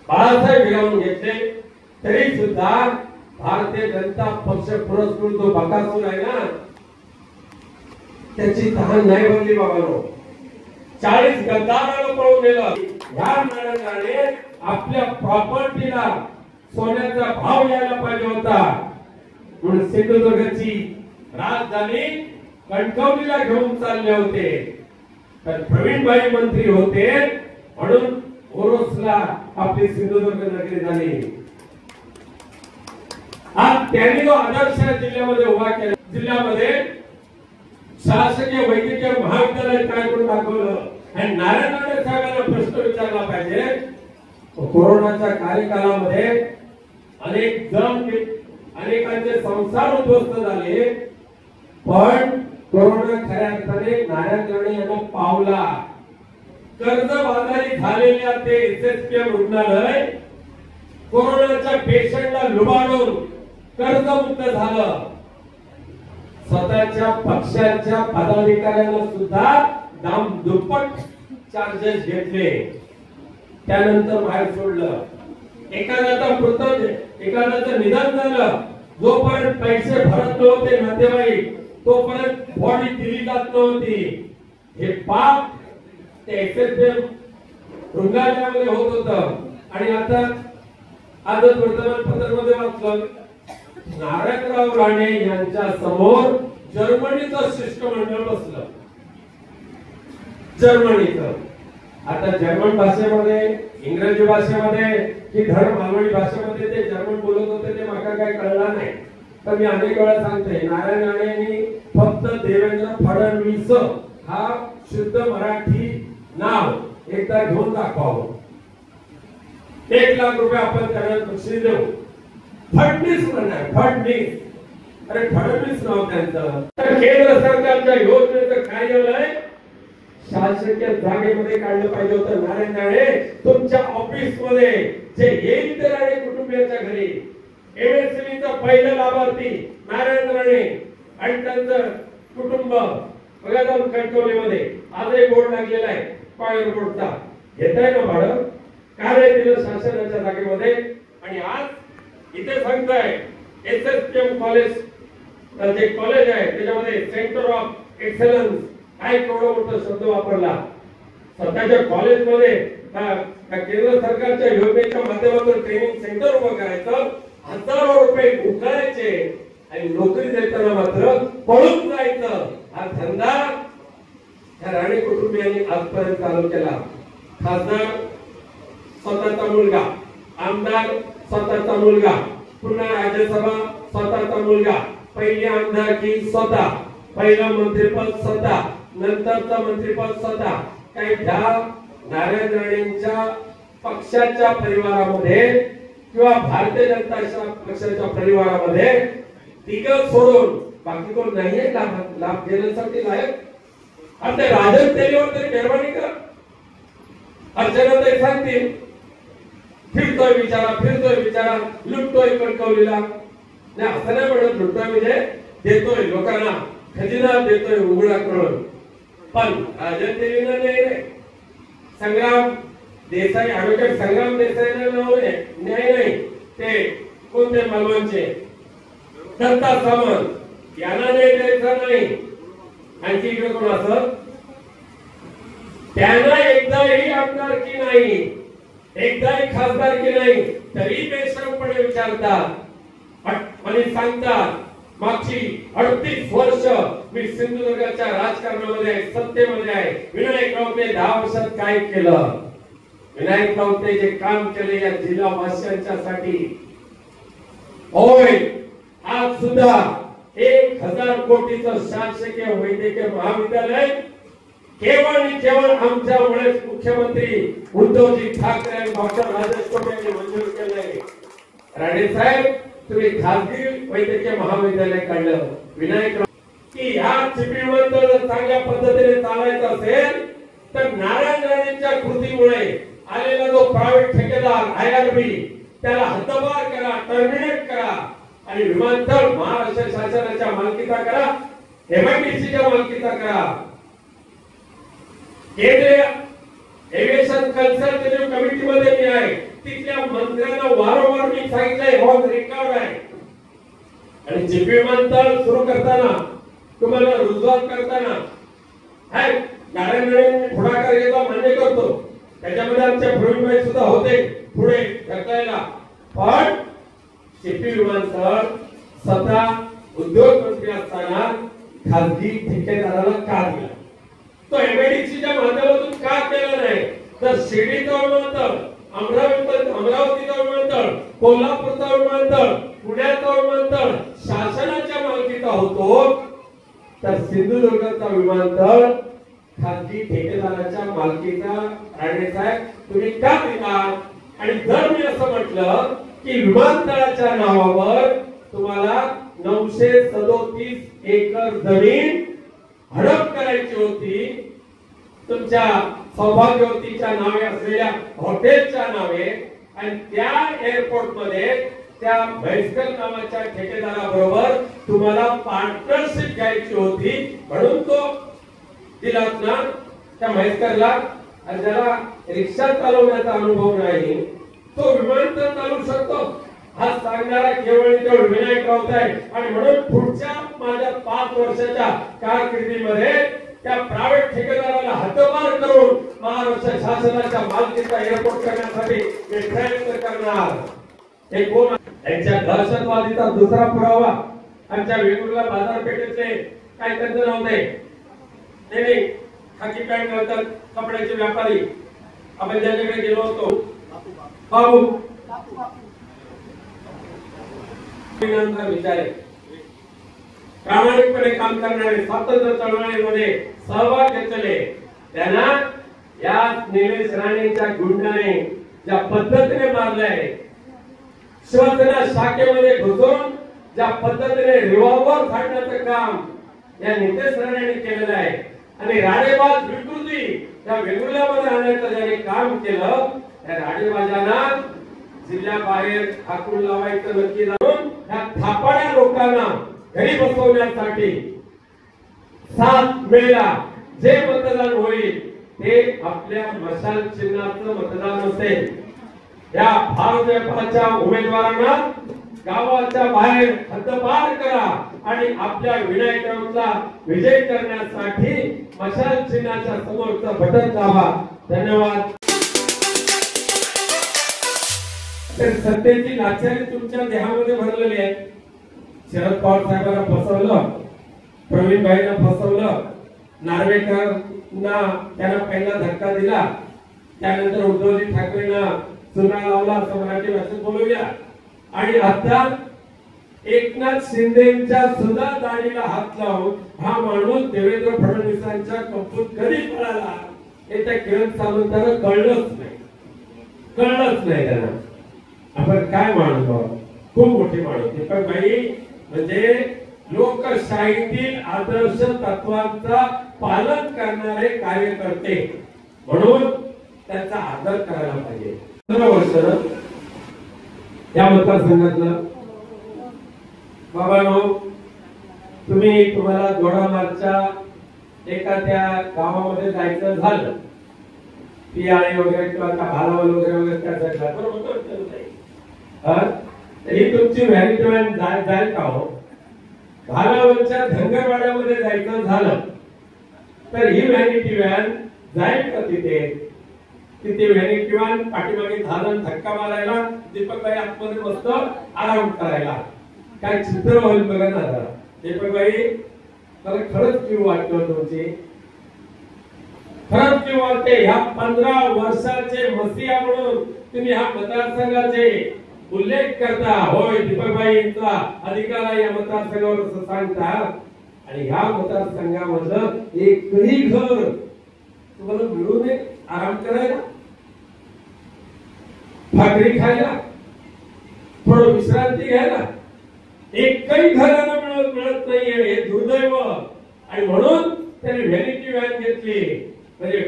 बाळासाहेब हिरावून घेतले, तरी सुद्धा भारतीय जनता पक्ष पुरस्कृत जो बकासूर आहे ना, त्याची तहान नाही भरली बाबांनो. 40 गद्दाराला पळून गेलं. ह्या नारायणाने आपल्या प्रॉपर्टीला सोन्याचा भाव यायला पाहिजे होता, म्हणून सिंधुदुर्गची राजधानी कणकवलीला घेऊन चालले होते, तर प्रवीणभाई मंत्री होते म्हणून ओरोसला आपली सिंधुदुर्ग नगरी झाली. आज त्यांनी जो आदर्श जिल्ह्यामध्ये उभा केला, जिल्ह्यामध्ये शासकीय वैद्यकीय महाविद्यालय काय करून दाखवलं. आणि नारायण राणे साहेबांना प्रश्न विचारला पाहिजे, कोरोनाच्या कार्यकालामध्ये अनेकांचे संसार उद्ध्वस्त झाले, पण कोरोना खऱ्या अर्थाने नारायण राणे यांना पावला. कर्जबाजारी झालेल्या ते SSPM रुग्णालय कोरोनाच्या पेशंटला लुबाडून कर्जमुक्त झालं. स्वतःच्या पक्षाच्या पदाधिकाऱ्यांना सुद्धा दाम दुप्पट चार्जेस घेतले, त्यानंतर बाहेर सोडलं. एखाद्याचं निधन झालं, जोपर्यंत पैसे भरत नव्हते नातेवाईक तोपर्यंत बॉडी दिली जात नव्हती. हे पाप ते SSPM रुग्णालयामध्ये होत होतं. आणि आता आजच वर्तमानपत्रामध्ये वाचलं, नारायणराव राणे यांच्या समोर जर्मनीचं शिष्टमंडळ बसलं. जर्मनीचं आता जर्मन भाषेमध्ये, इंग्रजी भाषेमध्ये की धड मालवणी भाषेमध्ये ते जर्मन बोलत होते ते मला काही कळलं नाही. पण मी अनेक वेळा सांगते, नारायण राणेंनी फक्त देवेंद्र फडणवीस हा शुद्ध मराठी नाव एकदा घेऊन दाखवावं. 1 लाख रुपये आपण त्यांना बक्षीस देऊ. फडणवीस म्हणणार, फडणवीस. अरे फडणवीस नाव त्यांचं. तर केंद्र सरकारच्या योजनेचं काय झालंय, शासकीय जागेमध्ये काढलं पाहिजे होतं. नारायण राणे तुमच्या ऑफिस मध्ये जे येईल ते राणे कुटुंबियांच्या घरी, एमएससीबीचा पहिला लाभार्थी नारायण राणे आणि त्यांचं कुटुंब बघा जाऊन कणकवलीमध्ये आजही बोर्ड लागलेला आहे, पायर बोर्डचा. घेताय ना भाडं, का नाही दिलं शासनाच्या जागेमध्ये. आणि आज इथे सांगताय एसएसपीएम कॉलेज जे कॉलेज आहे त्याच्यामध्ये सेंटर ऑफ एक्सलन्स, काय केवढा मोठा शब्द वापरला. स्वतःच्या कॉलेजमध्ये केंद्र सरकारच्या योजनेच्या माध्यमातून ट्रेनिंग सेंटर उभं करायचं, हजारो रुपये उकळायचे आणि नोकरी देताना मात्र पळून जायचं. हा धंदा या राणे कुटुंबियांनी आजपर्यंत चालू केला. खासदार स्वतःचा मुलगा, आमदार स्वतःचा मुलगा, पुन्हा राज्यसभा स्वतःचा मुलगा, पहिली आमदारकी स्वतः, पहिलं मंत्रिपद स्वतः, नंतरचं मंत्रिपद स्वतः. काही ह्या नारायण राणेंच्या पक्षाच्या परिवारामध्ये किंवा भारतीय जनता पक्षाच्या परिवारामध्ये तिघं सोडून बाकी कोण नाहीये लाभ घेण्यासाठी लायक. आता राजन तेलीवर तरी मेहरबानी कर. अर्चना ताई सांगतील फिरतोय बिचारा लुटतोय कणकवलीला. नाही असं नाही म्हणत, लुटतोय म्हणजे देतोय लोकांना, खजिना देतोय उघडा करून. पण राजन तेलीला नाही रे. संग्राम देसाई, ॲडव्होकेट संग्राम देसाईला न्याय नाही. ते कोणते मालवणचे दत्ता सामंत यांना न्याय द्यायचा नाही. आणखी इकडे कोण असं त्यांना एकदाही आमदारकी नाही, एकदाही खासदारकी नाही, तरी बेशरमपणे विचारतात आणि सांगतात मागची 38 वर्ष मी सिंधुदुर्गाच्या राजकारणामध्ये सत्तेमध्ये आहे. विनायक राऊते 10 वर्षात काय केलं? विनायक राऊते जे काम केले या जिल्हावासियांच्यासाठी, होय आज सुद्धा 1000 कोटीचं शासकीय वैद्यकीय महाविद्यालय केवळ आणि केवळ आमच्यामुळे मुख्यमंत्री उद्धवजी ठाकरे आणि डॉक्टर राजेश टोपे यांनी मंजूर केलंय. राणे साहेब तुम्ही खासगी वैद्यकीय महाविद्यालय काढलं. विनायक की ह्या चिपळीवर जर चांगल्या पद्धतीने चालायचं असेल तर नारायण राणेंच्या कृतीमुळे आलेला जो प्रायव्हेट ठेकेदार IRB त्याला हद्दपार करा, टर्मिनेट करा आणि विमानतळ महाराष्ट्र शासनाच्या मालकीचा करा, MIDCच्या मालकीचा करा. केंद्रीय एव्हिएशन कन्सल्टेटिव्ह कमिटीमध्ये मी आहे, तिथल्या मंत्र्यांना वारंवार मी सांगितलंय, ऑन रेकॉर्ड आहे. आणि चिपी विमानतळ सुरू करताना तुम्हाला रुजवात करताना नारायण राणे पुढाकार घेतला मान्य करतो. त्याच्यामध्ये आमच्या प्रवीणभाई सुद्धा होते पुढे ढकलायला. पण चिपी विमानतळ स्वतः उद्योग मंत्री असताना खासगी ठेकेदाराला का दिला? तो MIDCच्या माध्यमातून का केला नाही? तर शिर्डीचा विमानतळ, अमरावतीचा विमानतळ, कोल्हापूरचा विमानतळ, पुण्याचा विमानतळ शासनाच्या मालकीचा होतो, तर सिंधुदुर्गचा विमानतळ खासगी ठेकेदाराच्या मालकीचा राणे साहेब तुम्ही का दिला? आणि जर मी असं म्हटलं की विमानतळाच्या नावावर तुम्हाला 937 एकर जमीन हडप करायची होती, तुमच्या सौभाग्यवतीच्या नावे असलेल्या हॉटेलच्या नावे, आणि त्या एअरपोर्ट मध्ये त्या म्हैसकर नावाच्या ठेकेदाराबरोबर तुम्हाला पार्टनरशिप घ्यायची होती, म्हणून तो दिलात ना त्या म्हैसकरला. आणि ज्याला रिक्षा चालवण्याचा अनुभव नाही तो विमानतळ चालवू शकतो हा सांगणारा केवळ केवळ विनायक राऊत आहे. आणि म्हणून पुढच्या माझ्या 5 वर्षाच्या कारकिर्दीमध्ये त्या प्रायव्हेट ठेकेदाराला हद्दपार करून महाराष्ट्र शासनाच्या मालकीचा एअरपोर्ट करण्यासाठी मी प्रयत्न करणार. हे कोण? त्यांच्या दहशतवादीचा दुसरा पुरावा आमच्या वेगवेगळ्या बाजारपेठेतले काय त्यांचं नाव नाही, खाकी पॅन्ट घालतात कपड्याचे व्यापारी. आपण ज्याच्याकडे गेलो होतो बाबू विचारे प्रामाणिकपणे काम करणारे, स्वातंत्र्य चळवळीमध्ये सहभाग घेतलेले, त्यांना या निलेश राणेच्या गुंडाने ज्या पद्धतीने मारलंय, शिवसेना शाखेमध्ये घुसून ज्या पद्धतीने रिव्हॉल्वर फाडण्याचं काम या नितेश राणेने केलेलं आहे आणि राणेबाज विकृती त्या वेगवेगळ्यामध्ये आणण्याचं ज्याने काम केलं, त्या राणेबाजांना जिल्ह्याबाहेर ठाकून लावायचं नक्की जाणून त्या थापाड्या लोकांना घरी बसवण्यासाठी 7 मेला जे मतदान होईल ते आपल्या मशाल चिन्हाचं मतदान असेल. या भाजपच्या उमेदवारांना गावाच्या बाहेर हद्दपार करा आणि आपल्या विनायक राऊतला विजय करण्यासाठी मशाल चिन्हाच्या समोरचं बटन दाबा. धन्यवाद. तर सत्तेची लाचारी तुमच्या देहामध्ये भरलेली आहे. शरद पवार साहेबांना फसवलं, प्रवीण भाईंना फसवलं, नार्वेकरांना त्यांना पहिला धक्का दिला, त्यानंतर उद्धवजी ठाकरेंना चुना लावला असं मराठी भाषेत बोलूया, आणि आता एकनाथ शिंदेच्या सुद्धा दाढीला हात लावून हा माणूस देवेंद्र फडणवीसांच्या कंपूत कधी पळाला हे त्या किरण सावंतांना कळलंच नाही त्यांना. आपण काय माणूस, खूप मोठी माणूस. दीपक भाई म्हणजे लोकशाहीतील आदर्श तत्वांचा पालन करणारे कार्यकर्ते, म्हणून त्यांचा आदर करायला पाहिजे. 15 वर्ष या मतदारसंघातलं बाबांनो, तुम्हाला दोडामार्गच्या एखाद्या गावामध्ये जायचं झालं, पियाळे वगैरे किंवा भालावल वगैरे त्या बरोबर ही तुमची व्हॅनिटी व्हॅन जाईल का हो? भालावलच्या धनगरवाड्यामध्ये जायचं झालं तर ही व्हॅनिटी व्हॅन जाईल का तिथे व्हॅनिटी व्हॅन पाठीमागे झालं धक्का मारायला, दीपकबाई आतमध्ये मस्त आराम करायला. काय चित्र होईल बघा ना जरा. दीपकबाई मला खरंच किंवा वाटतं तुमची, खरंच किंवा वाटते. ह्या 15 वर्षाचे मसीहा म्हणून तुम्ही ह्या मतदारसंघाचे उल्लेख करता. होय, दीपकबाईंचा अधिकार आहे या मतदारसंघावर असं सांगता, आणि ह्या मतदारसंघामधलं एकही घर तुम्हाला मिळू नये आराम करायला, भाकरी खायला, थोडं विश्रांती घ्यायला एकही घराला मिळत नाहीये. हे दुर्दैव. आणि म्हणून त्यांनी व्हॅनिटी व्हॅन घेतली, म्हणजे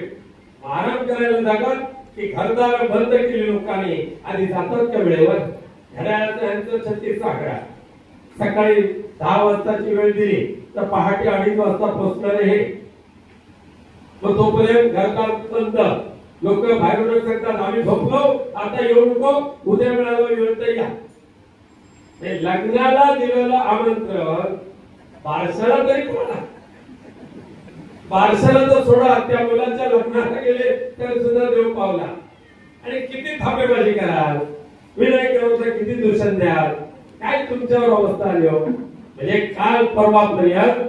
आराम करायला जागा की घरदार बंद केली लोकांनी. आधी जातात त्या वेळेवर, घड्याळाचं यांचं 36 आकडा, सकाळी 10 वाजताची वेळ दिली तर पहाटे 2:30 वाजता पोहोचणारे हे. मग तोपर्यंत घरदार बंद, लोक बाहेरून सांगतात आम्ही झोपलो, आता येऊ नको, उद्या मिळालं वेळ तर या. लग्नाला दिलेलं आमंत्रण बारशाला तरी कोणा, बारशाला तर सोडा, त्या मुलांच्या लग्नाला गेले तर सुद्धा देव पावला. आणि किती थापेबाजी कराल, विनायक राऊतला किती दूषण द्याल, काय तुमच्यावर अवस्था आली हो. म्हणजे काल परवापर्यंत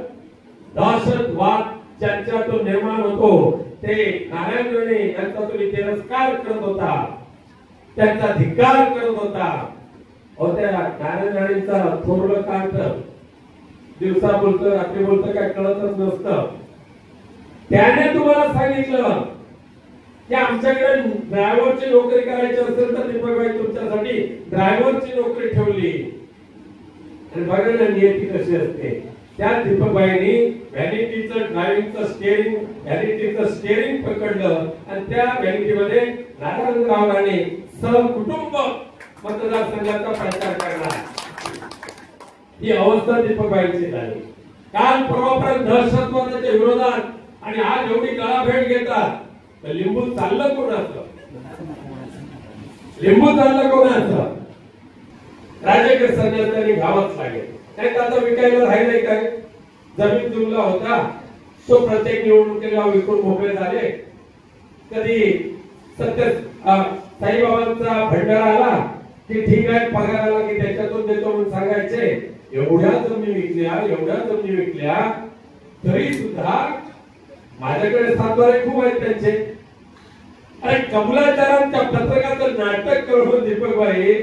दहशतवाद ज्यांच्यातून निर्माण होतो ते नारायण राणे यांचा तुम्ही तिरस्कार करत होता, त्यांचा धिक्कार करत होता. त्या नारायण राणेंचा थोरलं काढतं, दिवसा बोलतं रात्री बोलतं काय कळतच नसतं. त्याने तुम्हाला सांगितलं की आमच्याकडे ड्रायव्हरची नोकरी करायची असेल तर दीपकबाई तुमच्यासाठी ड्रायव्हरची नोकरी ठेवली. आणि बघा ना नियती कशी असते. त्या दीपकबाईंनी व्हॅनिटीचं व्हॅनिटीचं स्टेअरिंग पकडलं आणि त्या व्हॅनिटीमध्ये नारायणराव राणे सहकुटुंब मतदारसंघाचा प्रचार करणार. ही अवस्था दीपकबाईंची झाली. काल परवापर्यंत दहशतवादाच्या विरोधात, आणि आज एवढी गळाभेट घेतात. तर लिंबू चाललं कोणाचं, लिंबू चाललं कोणाचं, राजकीय संन्यासांनी घ्यावंच लागेल. नाही तर आता विकायला राहिलंय काय. जमीन जुमला होता, तो प्रत्येक निवडणुकीला विकून मोकळे झाले. कधी सत्य साईबाबांचा भंडारा आला की ठीक आहे, पगार आला की त्याच्यातून देतो म्हणून सांगायचे. एवढ्या जमिनी विकल्या तरी सुद्धा माझ्याकडे सातबारे खूप आहेत त्यांचे. अरे कमलाचारांच्या पत्रकाचं नाटक करून दीपकबाई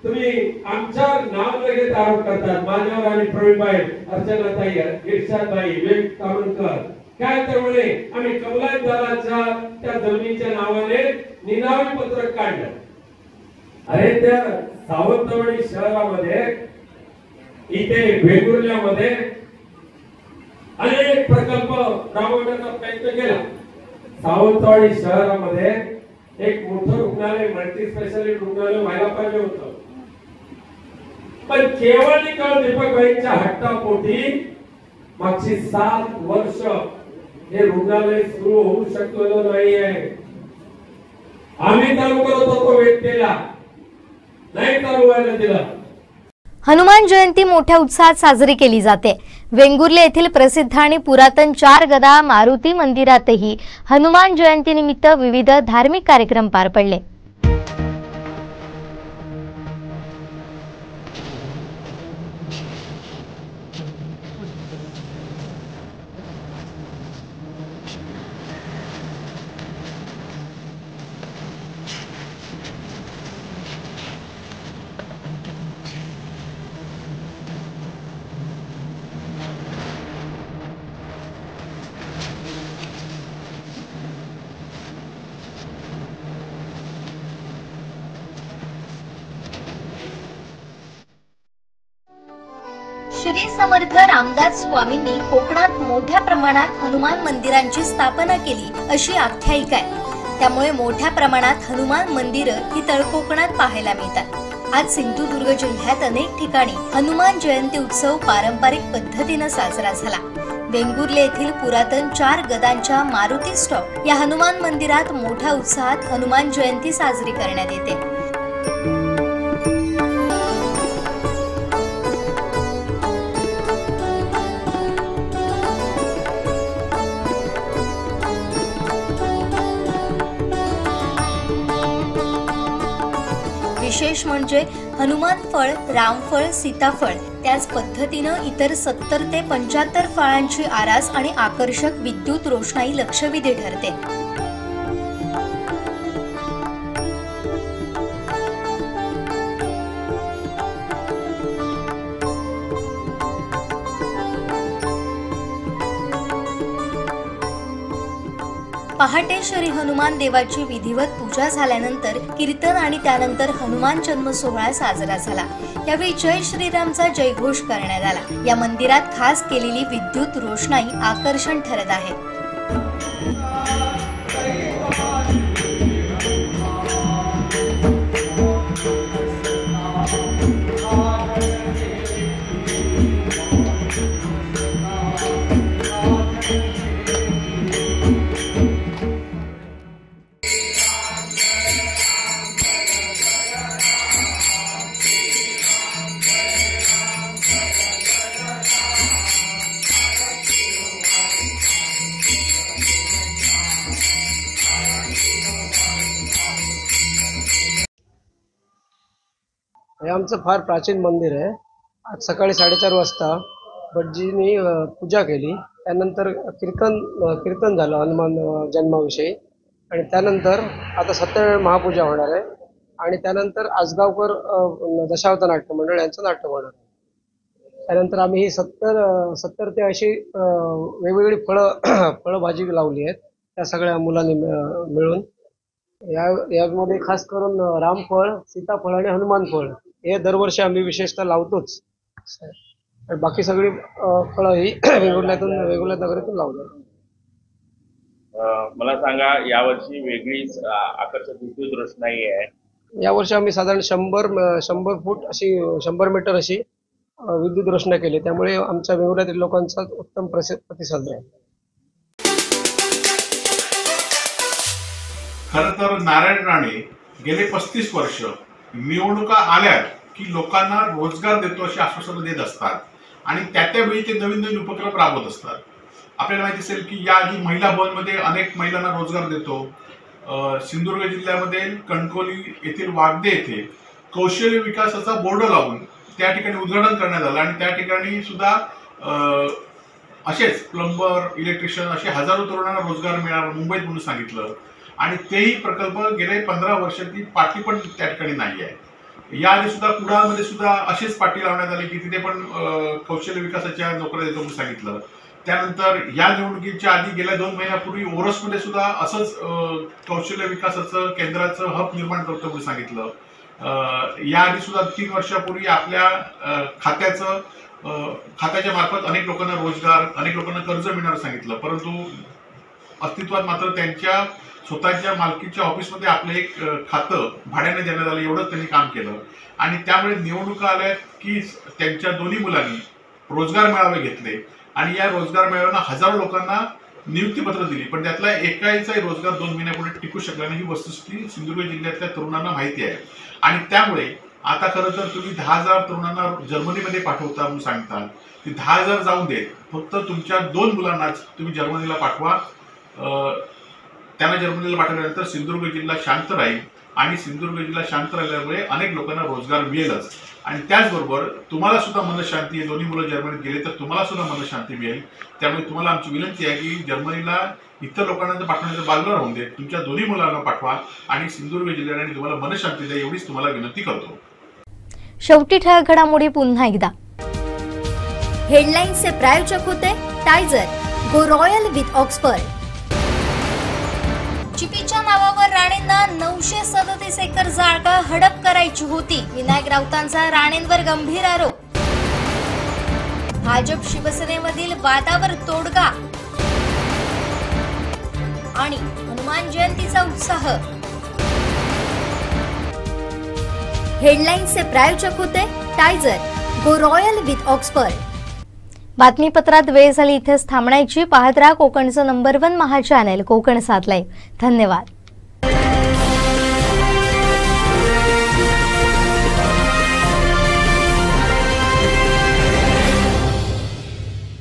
तुम्ही आमच्यावर नाव लगेच आरोप करतात, माझ्यावर आणि प्रवीणबाई, अर्चनाताई, इर्षादबाई, विवेक तावणकर. काय तर म्हणे आम्ही कमलाचारांच्या त्या जमिनीच्या नावाने निनावी पत्रक काढलं. अरे त्या सावंतवाडी शहरामध्ये, इथे वेंगुर्ल्यामध्ये अनेक प्रकल्प राबवण्याचा प्रयत्न केला. सावंतवाडी शहरामध्ये एक मोठं रुग्णालय, मल्टी स्पेशालिटी रुग्णालय व्हायला पाहिजे होतं, पण केवळ दीपकबाईंच्या हट्टापोटी मागची 7 वर्ष हे रुग्णालय सुरू होऊ शकलेलं नाहीये. आम्ही चालू करत होतो व्यक्तीला, नाही चालू व्हायला दिलं. हनुमान जयंती मोठ्या उत्साहात साजरी केली जाते. वेंगुर्ले येथील प्रसिद्ध आणि पुरातन 4 गदा मारुती मंदिरातही हनुमान जयंतीनिमित्त विविध धार्मिक कार्यक्रम पार पडले. श्री समर्थ रामदास स्वामींनी कोकणात मोठ्या प्रमाणात हनुमान मंदिरांची स्थापना केली अशी आख्यायिका आहे. त्यामुळे मोठ्या प्रमाणात हनुमान मंदिरं ही तळकोकणात पाहायला मिळतात. आज सिंधुदुर्ग जिल्ह्यात अनेक ठिकाणी हनुमान जयंती उत्सव पारंपरिक पद्धतीने साजरा झाला. वेंगुर्ले येथील पुरातन 4 गदांच्या मारुती स्टॉप या हनुमान मंदिरात मोठ्या उत्साहात हनुमान जयंती साजरी करण्यात येते. विशेष म्हणजे हनुमान फळ, रामफळ, सीताफळ त्याच पद्धतीनं इतर 70 ते 75 फळांची आरास आणि आकर्षक विद्युत रोषणाई लक्षवेधी ठरते. पहाटे श्री हनुमान देवाची विधिवत पूजा झाल्यानंतर कीर्तन आणि त्यानंतर हनुमान जन्म सोहळा साजरा झाला. यावेळी जय श्रीरामचा जयघोष करण्यात आला. या मंदिरात खास केलेली विद्युत रोषणाई आकर्षण ठरत आहे. हे आमचं फार प्राचीन मंदिर आहे. आज सकाळी 4:30 वाजता भटजींनी पूजा केली. त्यानंतर कीर्तन झालं हनुमान जन्माविषयी आणि त्यानंतर आता सत्यनारायण महापूजा होणार आहे आणि त्यानंतर आजगावकर दशावतार नाट्य मंडळ यांचं नाटक होणार आहे. त्यानंतर आम्ही ही 70 ते अशी वेगवेगळी फळभाजी लावली आहेत त्या सगळ्या मुलांनी मिळून. यामध्ये खास करून रामफळ, सीताफळ आणि हनुमान फळ हे दरवर्षी आम्ही विशेषतः लावतोच. बाकी सगळी फळं ही वेगवेगळ्या नगरीतून लावतात. मला सांगा, यावर्षी वेगळीच आकर्षक विद्युत रोषणाई आहे. यावर्षी आम्ही साधारण 100 फूट अशी 100 मीटर अशी विद्युत रोषणाई केली. त्यामुळे आमच्या वेगवेगळ्या लोकांचा उत्तम प्रतिसाद आहे. खर तर नारायण राणे गेले 35 वर्ष निवडणुका आल्या की लोकांना रोजगार देतो अशी आश्वासनं देत असतात आणि त्यावेळी ते नवीन उपक्रम राबवत असतात. आपल्याला माहिती असेल की या आधी महिला भवनमध्ये अनेक महिलांना रोजगार देतो. सिंधुदुर्ग जिल्ह्यामध्ये कणकवली येथील वागदे येथे कौशल्य विकासाचा बोर्ड लावून त्या ठिकाणी उद्घाटन करण्यात आलं आणि त्या ठिकाणी सुद्धा असेच प्लंबर, इलेक्ट्रिशियन असे हजारो तरुणांना रोजगार मिळणार मुंबईत म्हणून सांगितलं आणि तेही प्रकल्प गेले 15 वर्ष ती पाटी पण त्या ठिकाणी नाही आहे. याआधी सुद्धा कुडाळमध्ये सुद्धा अशीच पाटी लावण्यात आली की तिथे पण कौशल्य विकासाच्या नोकऱ्या देतो म्हणून सांगितलं. त्यानंतर या निवडणुकीच्या आधी गेल्या 2 महिन्यापूर्वी ओरसमध्ये सुद्धा असंच कौशल्य विकासाचं केंद्राचं हब निर्माण करतो म्हणून सांगितलं. याआधी सुद्धा 3 वर्षापूर्वी आपल्या खात्याच्या मार्फत अनेक लोकांना रोजगार, अनेक लोकांना कर्ज मिळणार सांगितलं. परंतु अस्तित्वात मात्र त्यांच्या स्वतःच्या मालकीच्या ऑफिसमध्ये आपलं एक खातं भाड्याने देण्यात आलं एवढंच त्यांनी काम केलं आणि त्यामुळे निवडणुका आल्या की त्यांच्या दोन्ही मुलांनी रोजगार मेळावे घेतले आणि या रोजगार मेळाव्यांना हजारो लोकांना नियुक्तीपत्र दिली, पण त्यातला एकाचाही रोजगार 2 महिन्यापुढे टिकू शकला नाही. ही वस्तुस्थिती सिंधुदुर्ग जिल्ह्यातल्या तरुणांना माहिती आहे आणि त्यामुळे आता खरं तर तुम्ही 10,000 तरुणांना जर्मनीमध्ये पाठवता म्हणून सांगता. ते 10,000 जाऊन देत, फक्त तुमच्या 2 मुलांनाच तुम्ही जर्मनीला पाठवा. त्यांना जर्मनीला पाठवल्यानंतर सिंधुदुर्ग जिल्हा शांत राहील आणि सिंधुदुर्ग जिल्हा शांत राहिल्यामुळे अनेक लोकांना रोजगार मिळेलच आणि त्याचबरोबर तुम्हाला सुद्धा मनशांती आहे. दोन्ही मुलं जर्मनीत गेले तर तुम्हाला सुद्धा मनशांती मिळेल. त्यामुळे तुम्हाला आमची विनंती आहे की जर्मनीला इतर लोकांना पाठवण्याचं बाजूला राहून देत, तुमच्या दोन्ही मुलांना पाठवा आणि सिंधुदुर्ग जिल्ह्याने तुम्हाला मनशांती द्या एवढीच तुम्हाला विनंती करतो. शेवटी ठळक घडामोडी पुन्हा एकदा. हेडलाईन्सचे प्रायोजक होते टायझर, गो रॉयल विथ ऑक्सफर्ड. चिपीच्या नावावर राणेंना 937 एकर जागा हडप करायची होती. विनायक राऊतांचा राणेंवर गंभीर आरोप. भाजप शिवसेनेमधील वादावर तोडगा आणि हनुमान जयंतीचा उत्साह. हेडलाईन्सचे प्रायोजक होते टायझर, गो रॉयल विथ ऑक्सफर्ड. बातमीपत्रात वेळ झाली इथेच थांबण्याची. पाहत राहा कोकणचं नंबर 1 महा चॅनेल कोकण 7 लाईव्ह. धन्यवाद.